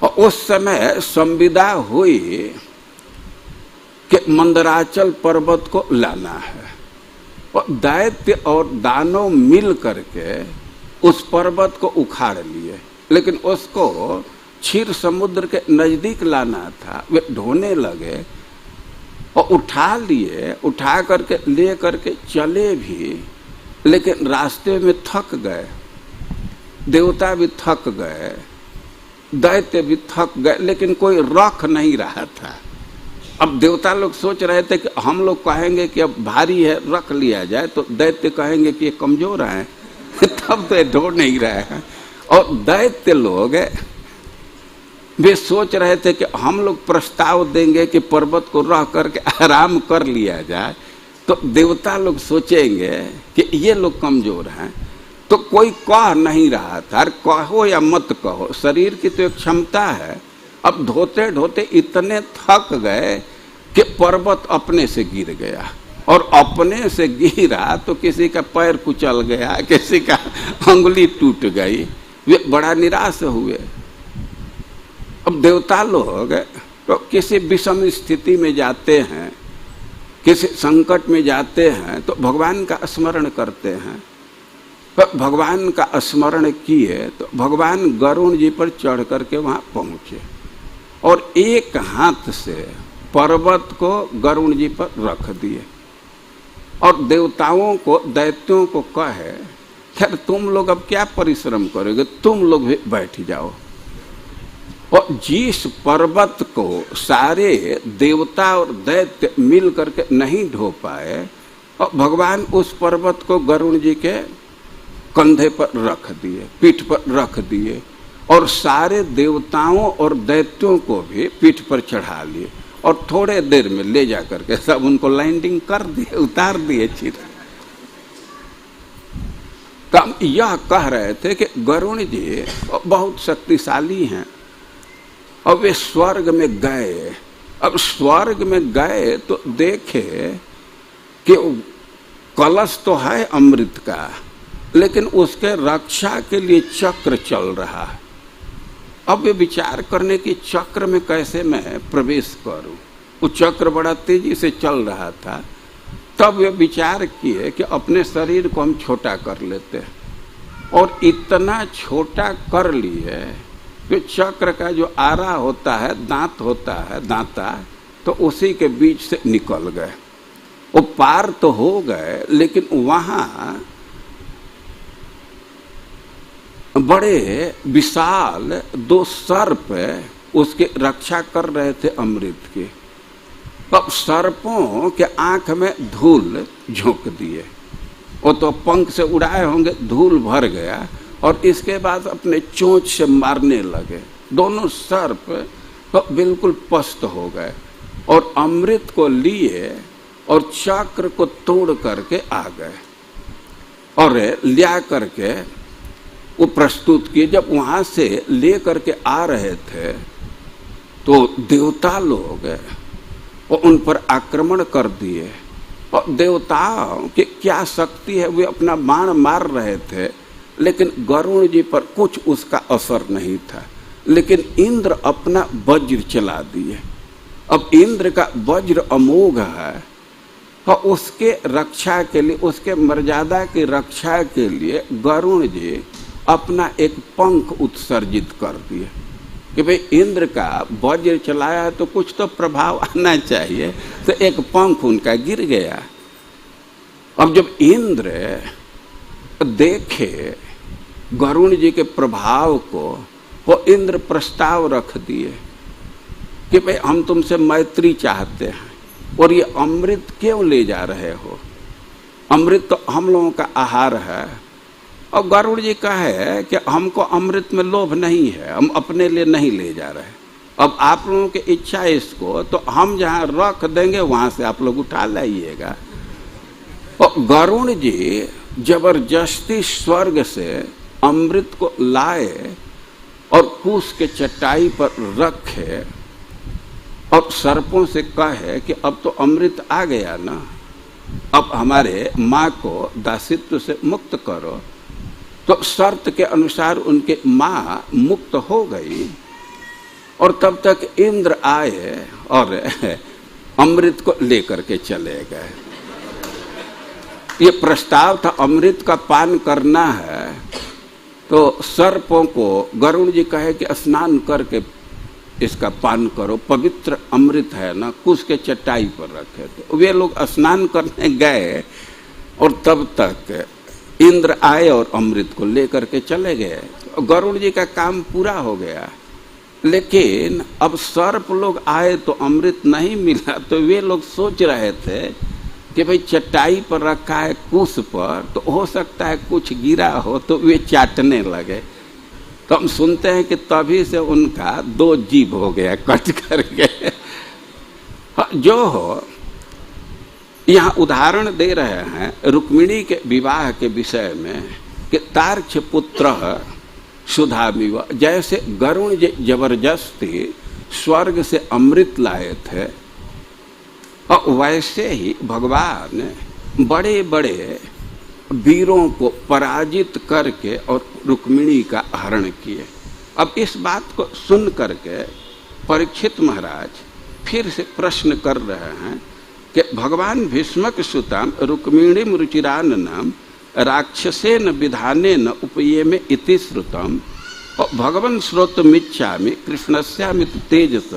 और उस समय संविदा हुई कि मंदराचल पर्वत को लाना है, और दैत्य और दानव मिल करके उस पर्वत को उखाड़ लिए। लेकिन उसको क्षीर समुद्र के नजदीक लाना था। वे ढोने लगे और उठा लिए, उठा करके ले करके चले भी, लेकिन रास्ते में थक गए। देवता भी थक गए, दैत्य भी थक गए, लेकिन कोई रख नहीं रहा था। अब देवता लोग सोच रहे थे कि हम लोग कहेंगे कि अब भारी है, रख लिया जाए, तो दैत्य कहेंगे कि ये कमजोर है तब तो ढो नहीं रहे हैं। और दैत्य लोग वे सोच रहे थे कि हम लोग प्रस्ताव देंगे कि पर्वत को रह करके आराम कर लिया जाए, तो देवता लोग सोचेंगे कि ये लोग कमजोर हैं। तो कोई कह नहीं रहा था। कहो या मत कहो, शरीर की तो एक क्षमता है। अब ढोते ढोते इतने थक गए कि पर्वत अपने से गिर गया, और अपने से गिरा तो किसी का पैर कुचल गया, किसी का अंगुली टूट गई। वे बड़ा निराश हुए। अब देवता लोग तो किसी विषम स्थिति में जाते हैं, किसी संकट में जाते हैं तो भगवान का स्मरण करते हैं। तो भगवान का स्मरण किए तो भगवान गरुड़ जी पर चढ़ करके वहां पहुंचे और एक हाथ से पर्वत को गरुड़ जी पर रख दिए और देवताओं को, दैत्यों को कहे, खैर तुम लोग अब क्या परिश्रम करोगे, तुम लोग भी बैठ जाओ। और जिस पर्वत को सारे देवता और दैत्य मिल करके नहीं ढो पाए, और भगवान उस पर्वत को गरुड़ जी के कंधे पर रख दिए, पीठ पर रख दिए, और सारे देवताओं और दैत्यों को भी पीठ पर चढ़ा लिए और थोड़े देर में ले जा करके सब उनको लैंडिंग कर दिए, उतार दिए चिर। तो हम यह कह रहे थे कि गरुड़ जी बहुत शक्तिशाली हैं अब वे स्वर्ग में गए। अब स्वर्ग में गए तो देखे कि कलश तो है अमृत का, लेकिन उसके रक्षा के लिए चक्र चल रहा है। अब वे विचार करने की चक्र में कैसे मैं प्रवेश करूं। वो चक्र बड़ा तेजी से चल रहा था। तब वे विचार किए कि अपने शरीर को हम छोटा कर लेते हैं, और इतना छोटा कर लिए कि चक्र का जो आरा होता है, दांत होता है, दांता, तो उसी के बीच से निकल गए। वो पार तो हो गए, लेकिन वहां बड़े विशाल 2 सर्प उसके रक्षा कर रहे थे अमृत की। अब सर्पों के आंख में धूल झोंक दिए। वो तो पंख से उड़ाए होंगे, धूल भर गया, और इसके बाद अपने चोंच से मारने लगे। दोनों सर्प तो बिल्कुल पस्त हो गए, और अमृत को लिए और चक्र को तोड़ करके आ गए, और लिया करके वो प्रस्तुत किए। जब वहां से ले करके आ रहे थे तो देवता लोग वो उन पर आक्रमण कर दिए, और देवताओं की क्या शक्ति है, वे अपना बाण मार रहे थे, लेकिन गरुण जी पर कुछ उसका असर नहीं था। लेकिन इंद्र अपना वज्र चला दिए। अब इंद्र का वज्र अमोघ है, और उसके रक्षा के लिए, उसके मर्यादा की रक्षा के लिए गरुण जी अपना एक पंख उत्सर्जित कर दिए कि भाई इंद्र का वज्र चलाया है तो कुछ तो प्रभाव आना चाहिए। तो एक पंख उनका गिर गया। अब जब इंद्र देखे गरुण जी के प्रभाव को, वो इंद्र प्रस्ताव रख दिए कि भाई हम तुमसे मैत्री चाहते हैं, और ये अमृत क्यों ले जा रहे हो? अमृत तो हम लोगों का आहार है। और गरुड़ जी कहे कि हमको अमृत में लोभ नहीं है, हम अपने लिए नहीं ले जा रहे। अब आप लोगों की इच्छा है इसको, तो हम जहाँ रख देंगे वहां से आप लोग उठा लाइएगा। और गरुड़ जी जबरदस्ती स्वर्ग से अमृत को लाए और कुश के चटाई पर रखे, और सर्पों से कहे कि अब तो अमृत आ गया ना, अब हमारे माँ को दासित्व से मुक्त करो। तो शर्त के अनुसार उनके माँ मुक्त हो गई, और तब तक इंद्र आए और अमृत को लेकर के चले गए। ये प्रस्ताव था अमृत का पान करना है, तो सर्पों को गरुड़ जी कहे कि स्नान करके इसका पान करो, पवित्र अमृत है ना। कुश के चटाई पर रखे थे, वे लोग स्नान करने गए, और तब तक इंद्र आए और अमृत को लेकर के चले गए। गरुड़ जी का काम पूरा हो गया। लेकिन अब सर्प लोग आए तो अमृत नहीं मिला, तो वे लोग सोच रहे थे कि भाई चटाई पर रखा है कुश पर, तो हो सकता है कुछ गिरा हो, तो वे चाटने लगे। तो हम सुनते हैं कि तभी से उनका 2 जीभ हो गया कट करके। जो हो, यहाँ उदाहरण दे रहे हैं रुक्मिणी के विवाह के विषय में कि तार्क्ष पुत्र सुधामिव, जैसे गरुण जबरदस्ती स्वर्ग से अमृत लाए थे, और वैसे ही भगवान बड़े बड़े वीरों को पराजित करके और रुक्मिणी का हरण किए। अब इस बात को सुन करके परीक्षित महाराज फिर से प्रश्न कर रहे हैं कि भगवान भीष्मक सुताम रुक्मिणीम रुचिराननाम राक्षसेन विधानेन उपयेमे इति श्रुतम, और भगवन् श्रोतुमिच्छामि कृष्णस्यामित तेजस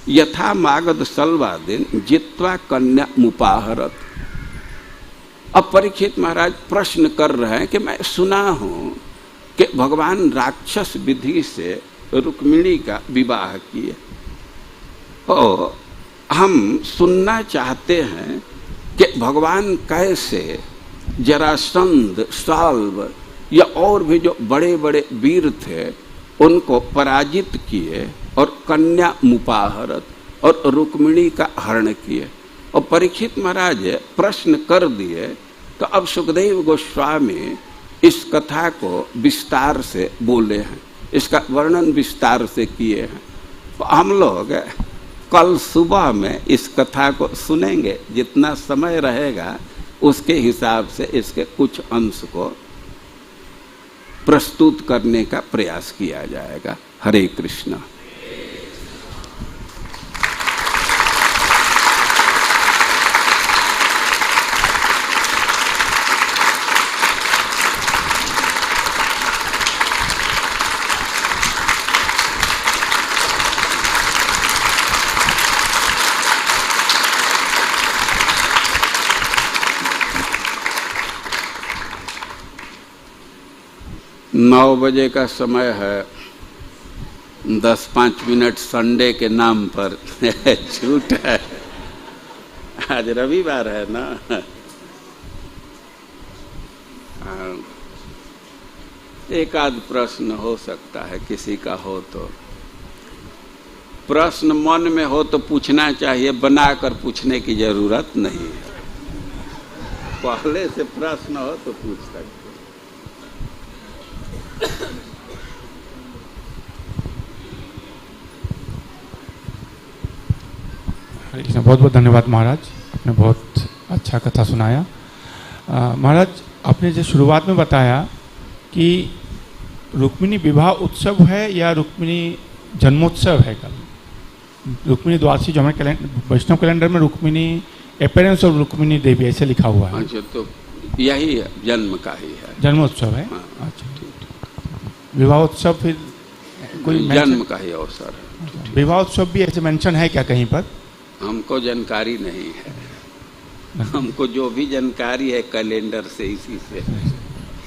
यथा मागध सल्वादिन जित्वा कन्या मुपाहरत। अब परीक्षित महाराज प्रश्न कर रहे हैं कि मैं सुना हूं कि भगवान राक्षस विधि से रुक्मिणी का विवाह किए, और हम सुनना चाहते हैं कि भगवान कैसे जरासंध, साल्व या और भी जो बड़े बड़े वीर थे उनको पराजित किए, और कन्या मुपाहरत और रुक्मिणी का हरण किए। और परीक्षित महाराज प्रश्न कर दिए, तो अब सुखदेव गोस्वामी इस कथा को विस्तार से बोले हैं, इसका वर्णन विस्तार से किए हैं। हम लोग कल सुबह में इस कथा को सुनेंगे, जितना समय रहेगा उसके हिसाब से इसके कुछ अंश को प्रस्तुत करने का प्रयास किया जाएगा। हरे कृष्ण। नौ बजे का समय है, 10-5 मिनट संडे के नाम पर छूट है। आज रविवार है ना। एक आध प्रश्न हो सकता है, किसी का हो तो। प्रश्न मन में हो तो पूछना चाहिए, बनाकर पूछने की जरूरत नहीं है। पहले से प्रश्न हो तो पूछ सकते। हरे कृष्ण। बहुत बहुत धन्यवाद महाराज, आपने बहुत अच्छा कथा सुनाया। महाराज, आपने जो शुरुआत में बताया कि रुक्मिणी विवाह उत्सव है या रुक्मिणी जन्मोत्सव है कल। रुक्मिणी द्वादशी जो हमारे वैष्णव कैलेंडर में रुक्मिणी अपीयरेंस ऑफ रुक्मिणी देवी ऐसे लिखा हुआ है। अच्छा, तो यही है, जन्म का ही है, जन्मोत्सव है। हाँ, अच्छा, विवाह उत्सव फिर कोई जन्म का ही अवसर है। विवाह उत्सव भी ऐसे मेंशन है क्या कहीं पर? हमको जानकारी नहीं है। हमको जो भी जानकारी है कैलेंडर से, इसी से,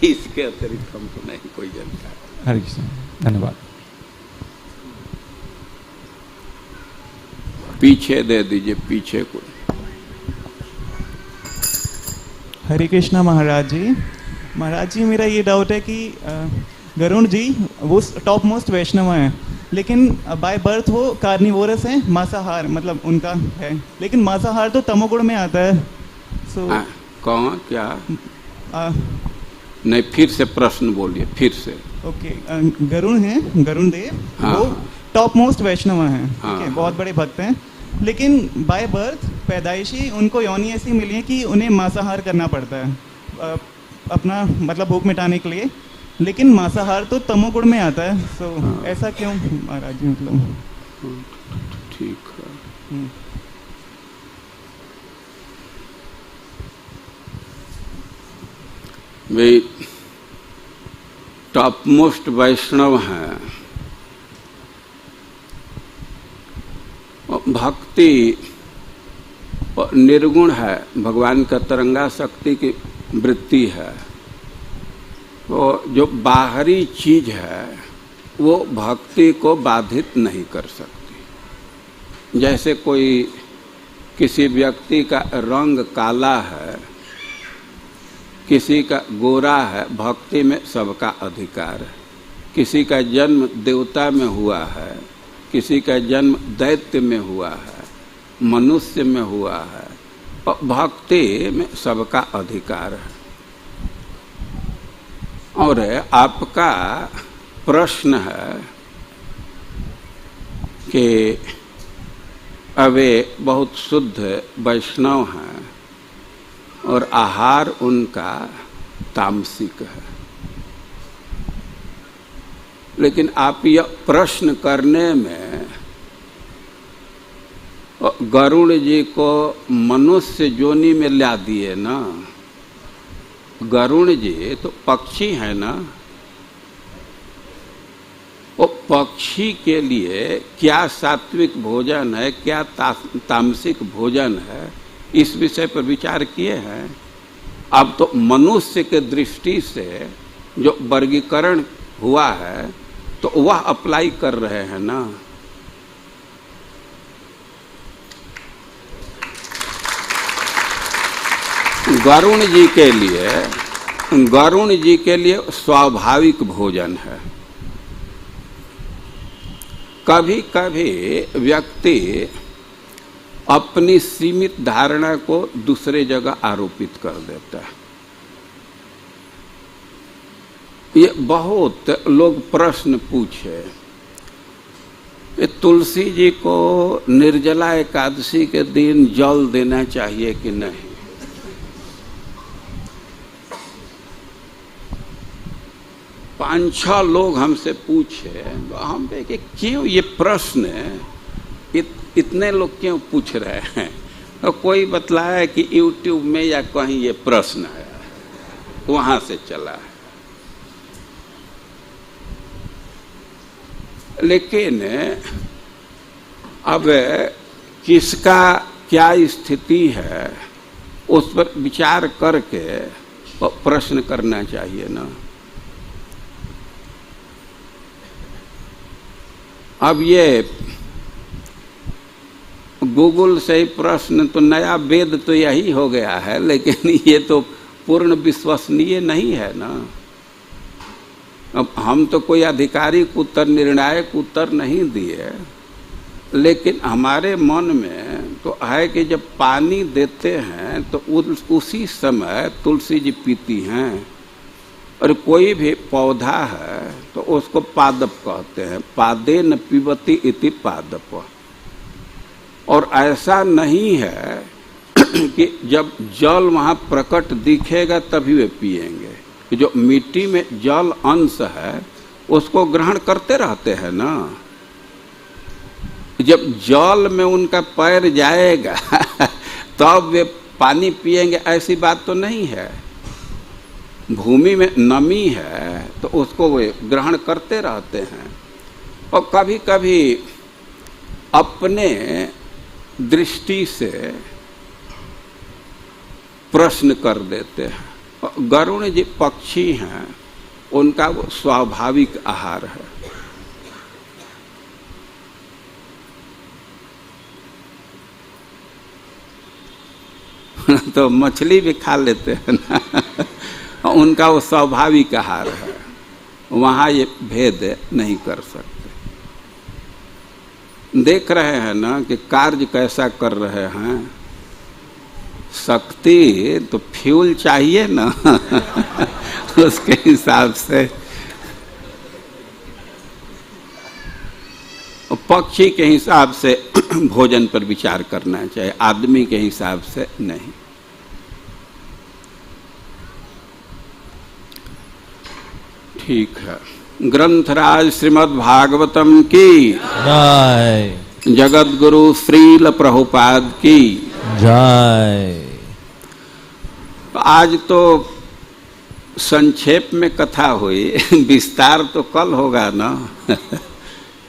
इसके अतिरिक्त हमको नहीं कोई जानकारी। हरे कृष्ण, धन्यवाद। पीछे दे दीजिए, पीछे को। हरे कृष्णा महाराज जी। महाराज जी, मेरा ये डाउट है कि गरुण जी वो टॉप मोस्ट वैष्णव हैं, लेकिन बाय बर्थ वो कार्निवोरस हैं, मांसाहार मतलब उनका है, लेकिन मांसाहार तो तमोगुण में आता है। सो कौन क्या? नहीं, फिर से प्रश्न बोलिए, फिर से। ओके, गरुण हैं, गरुण देव। हाँ, वो टॉप मोस्ट वैष्णव हैं, हाँ, ठीक है, बहुत बड़े भक्त हैं, लेकिन बाय बर्थ पैदाइशी उनको योनि ऐसी मिली है कि उन्हें मांसाहार करना पड़ता है अपना मतलब भूख मिटाने के लिए, लेकिन मांसाहार तो तमोगुण में आता है। सो ऐसा क्यों महाराज जी? मतलब ठीक है। वे टॉप मोस्ट वैष्णव हैं, भक्ति निर्गुण है, भगवान का तरंगा शक्ति की वृत्ति है। वो जो बाहरी चीज है वो भक्ति को बाधित नहीं कर सकती। जैसे कोई किसी व्यक्ति का रंग काला है, किसी का गोरा है, भक्ति में सबका अधिकार है। किसी का जन्म देवता में हुआ है, किसी का जन्म दैत्य में हुआ है, मनुष्य में हुआ है, और भक्ति में सबका अधिकार है। और आपका प्रश्न है कि वे बहुत शुद्ध वैष्णव हैं और आहार उनका तामसिक है, लेकिन आप यह प्रश्न करने में गरुड़ जी को मनुष्य योनि में ला दिए ना। गरुड़ जी तो पक्षी है ना, वो पक्षी के लिए क्या सात्विक भोजन है, क्या तामसिक भोजन है, इस विषय पर विचार किए हैं। अब तो मनुष्य के दृष्टि से जो वर्गीकरण हुआ है तो वह अप्लाई कर रहे हैं ना। गरुण जी के लिए स्वाभाविक भोजन है। कभी कभी व्यक्ति अपनी सीमित धारणा को दूसरे जगह आरोपित कर देता है। ये बहुत लोग प्रश्न पूछे, ये तुलसी जी को निर्जला एकादशी के दिन जल देना चाहिए कि नहीं? पांच छह लोग हमसे पूछे, हम देखे क्यों ये प्रश्न इतने लोग क्यों पूछ रहे हैं। और कोई बतलाया कि YouTube में या कहीं ये प्रश्न है, वहां से चला है। लेकिन अब किसका क्या स्थिति है उस पर विचार करके प्रश्न करना चाहिए ना। अब ये गूगल से ही प्रश्न तो नया वेद तो यही हो गया है, लेकिन ये तो पूर्ण विश्वसनीय नहीं है ना। अब हम तो कोई आधिकारिक उत्तर, निर्णायक उत्तर नहीं दिए, लेकिन हमारे मन में तो है कि जब पानी देते हैं तो उसी समय तुलसी जी पीती हैं। और कोई भी पौधा है तो उसको पादप कहते हैं, पादे न पिबती इति पादप। और ऐसा नहीं है कि जब जल वहाँ प्रकट दिखेगा तभी वे पिएंगे। जो मिट्टी में जल अंश है उसको ग्रहण करते रहते हैं ना। जब जल में उनका पैर जाएगा तब वे पानी पिएंगे, ऐसी बात तो नहीं है। भूमि में नमी है तो उसको वे ग्रहण करते रहते हैं। और कभी कभी अपने दृष्टि से प्रश्न कर देते हैं। गरुण जी पक्षी हैं, उनका वो स्वाभाविक आहार है। तो मछली भी खा लेते हैं ना, उनका वो स्वाभाविक आहार है, वहाँ ये भेद नहीं कर सकते। देख रहे हैं ना कि कार्य कैसा कर रहे हैं। शक्ति तो फ्यूल चाहिए ना उसके हिसाब से। पक्षी के हिसाब से भोजन पर विचार करना चाहिए, आदमी के हिसाब से नहीं। ठीक है। ग्रंथराज श्रीमद् भागवतम की जय, जगत गुरु श्रील प्रभुपाद की जय। आज तो संक्षेप में कथा हुई, विस्तार तो कल होगा ना।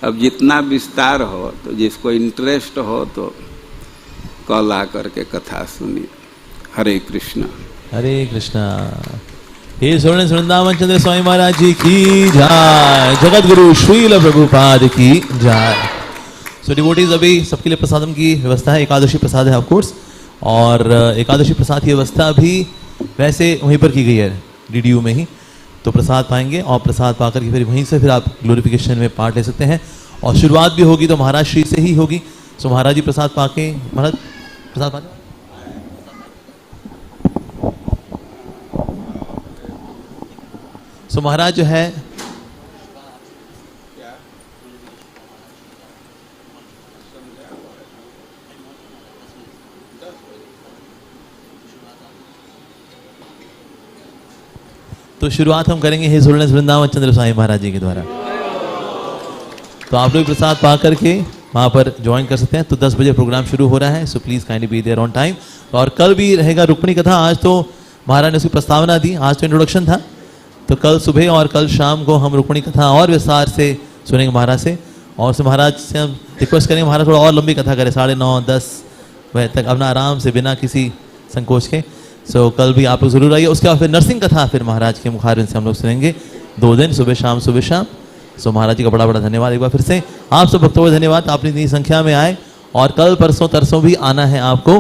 अब जितना विस्तार हो तो जिसको इंटरेस्ट हो तो कल आकर के कथा सुनिए। हरे कृष्णा हरे कृष्णा। हे स्वर्ण वृंदावन चंद्र स्वामी महाराज जी की जय, जगत गुरु श्रील प्रभुपाद की जय। सो डिवोटीज, अभी सबके लिए प्रसादम की व्यवस्था है। एकादशी प्रसाद है ऑफ कोर्स, और एकादशी प्रसाद की व्यवस्था भी वैसे वहीं पर की गई है DDU में ही। तो प्रसाद पाएंगे और प्रसाद पाकर के फिर वहीं से फिर आप ग्लोरिफिकेशन में पार्ट ले सकते हैं। और शुरुआत भी होगी तो महाराज श्री से ही होगी। सो महाराज जी प्रसाद पाके, महाराज प्रसाद पाके। सो महाराज जो है तो शुरुआत हम करेंगे हिज होलीनेस वृंदावन चंद्र स्वामी महाराज जी के द्वारा। तो आप लोग प्रसाद पा करके वहाँ पर ज्वाइन कर सकते हैं। तो 10 बजे प्रोग्राम शुरू हो रहा है, so please kindly be there on time. और कल भी रहेगा रुक्मिणी कथा। आज तो महाराज ने उसकी प्रस्तावना दी, आज तो इंट्रोडक्शन था। तो कल सुबह और कल शाम को हम रुक्मिणी कथा और विस्तार से सुनेंगे महाराज से। और से महाराज से हम रिक्वेस्ट करेंगे महाराज थोड़ा और लंबी कथा करें, 9:30-10 बजे तक, अपना आराम से बिना किसी संकोच के। सो कल भी आप लोग जरूर आइए। उसके बाद फिर नरसिंह कथा फिर महाराज के मुखारबिंद से हम लोग सुनेंगे 2 दिन, सुबह शाम सुबह शाम। सो महाराज जी का बड़ा बड़ा धन्यवाद एक बार फिर से। आप सब भक्तों को धन्यवाद, आप इतनी संख्या में आए। और कल परसों तरसों भी आना है आपको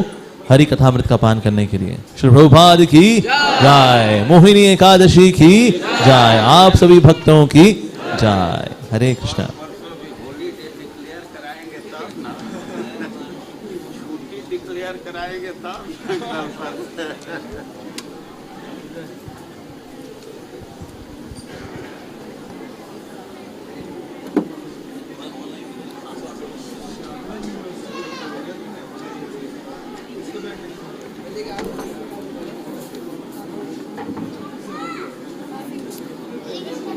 हरि कथामृत का पान करने के लिए। श्री प्रभुपाद की जय, मोहिनी एकादशी की जय, आप सभी भक्तों की जय। हरे कृष्णा। कराएंगे तब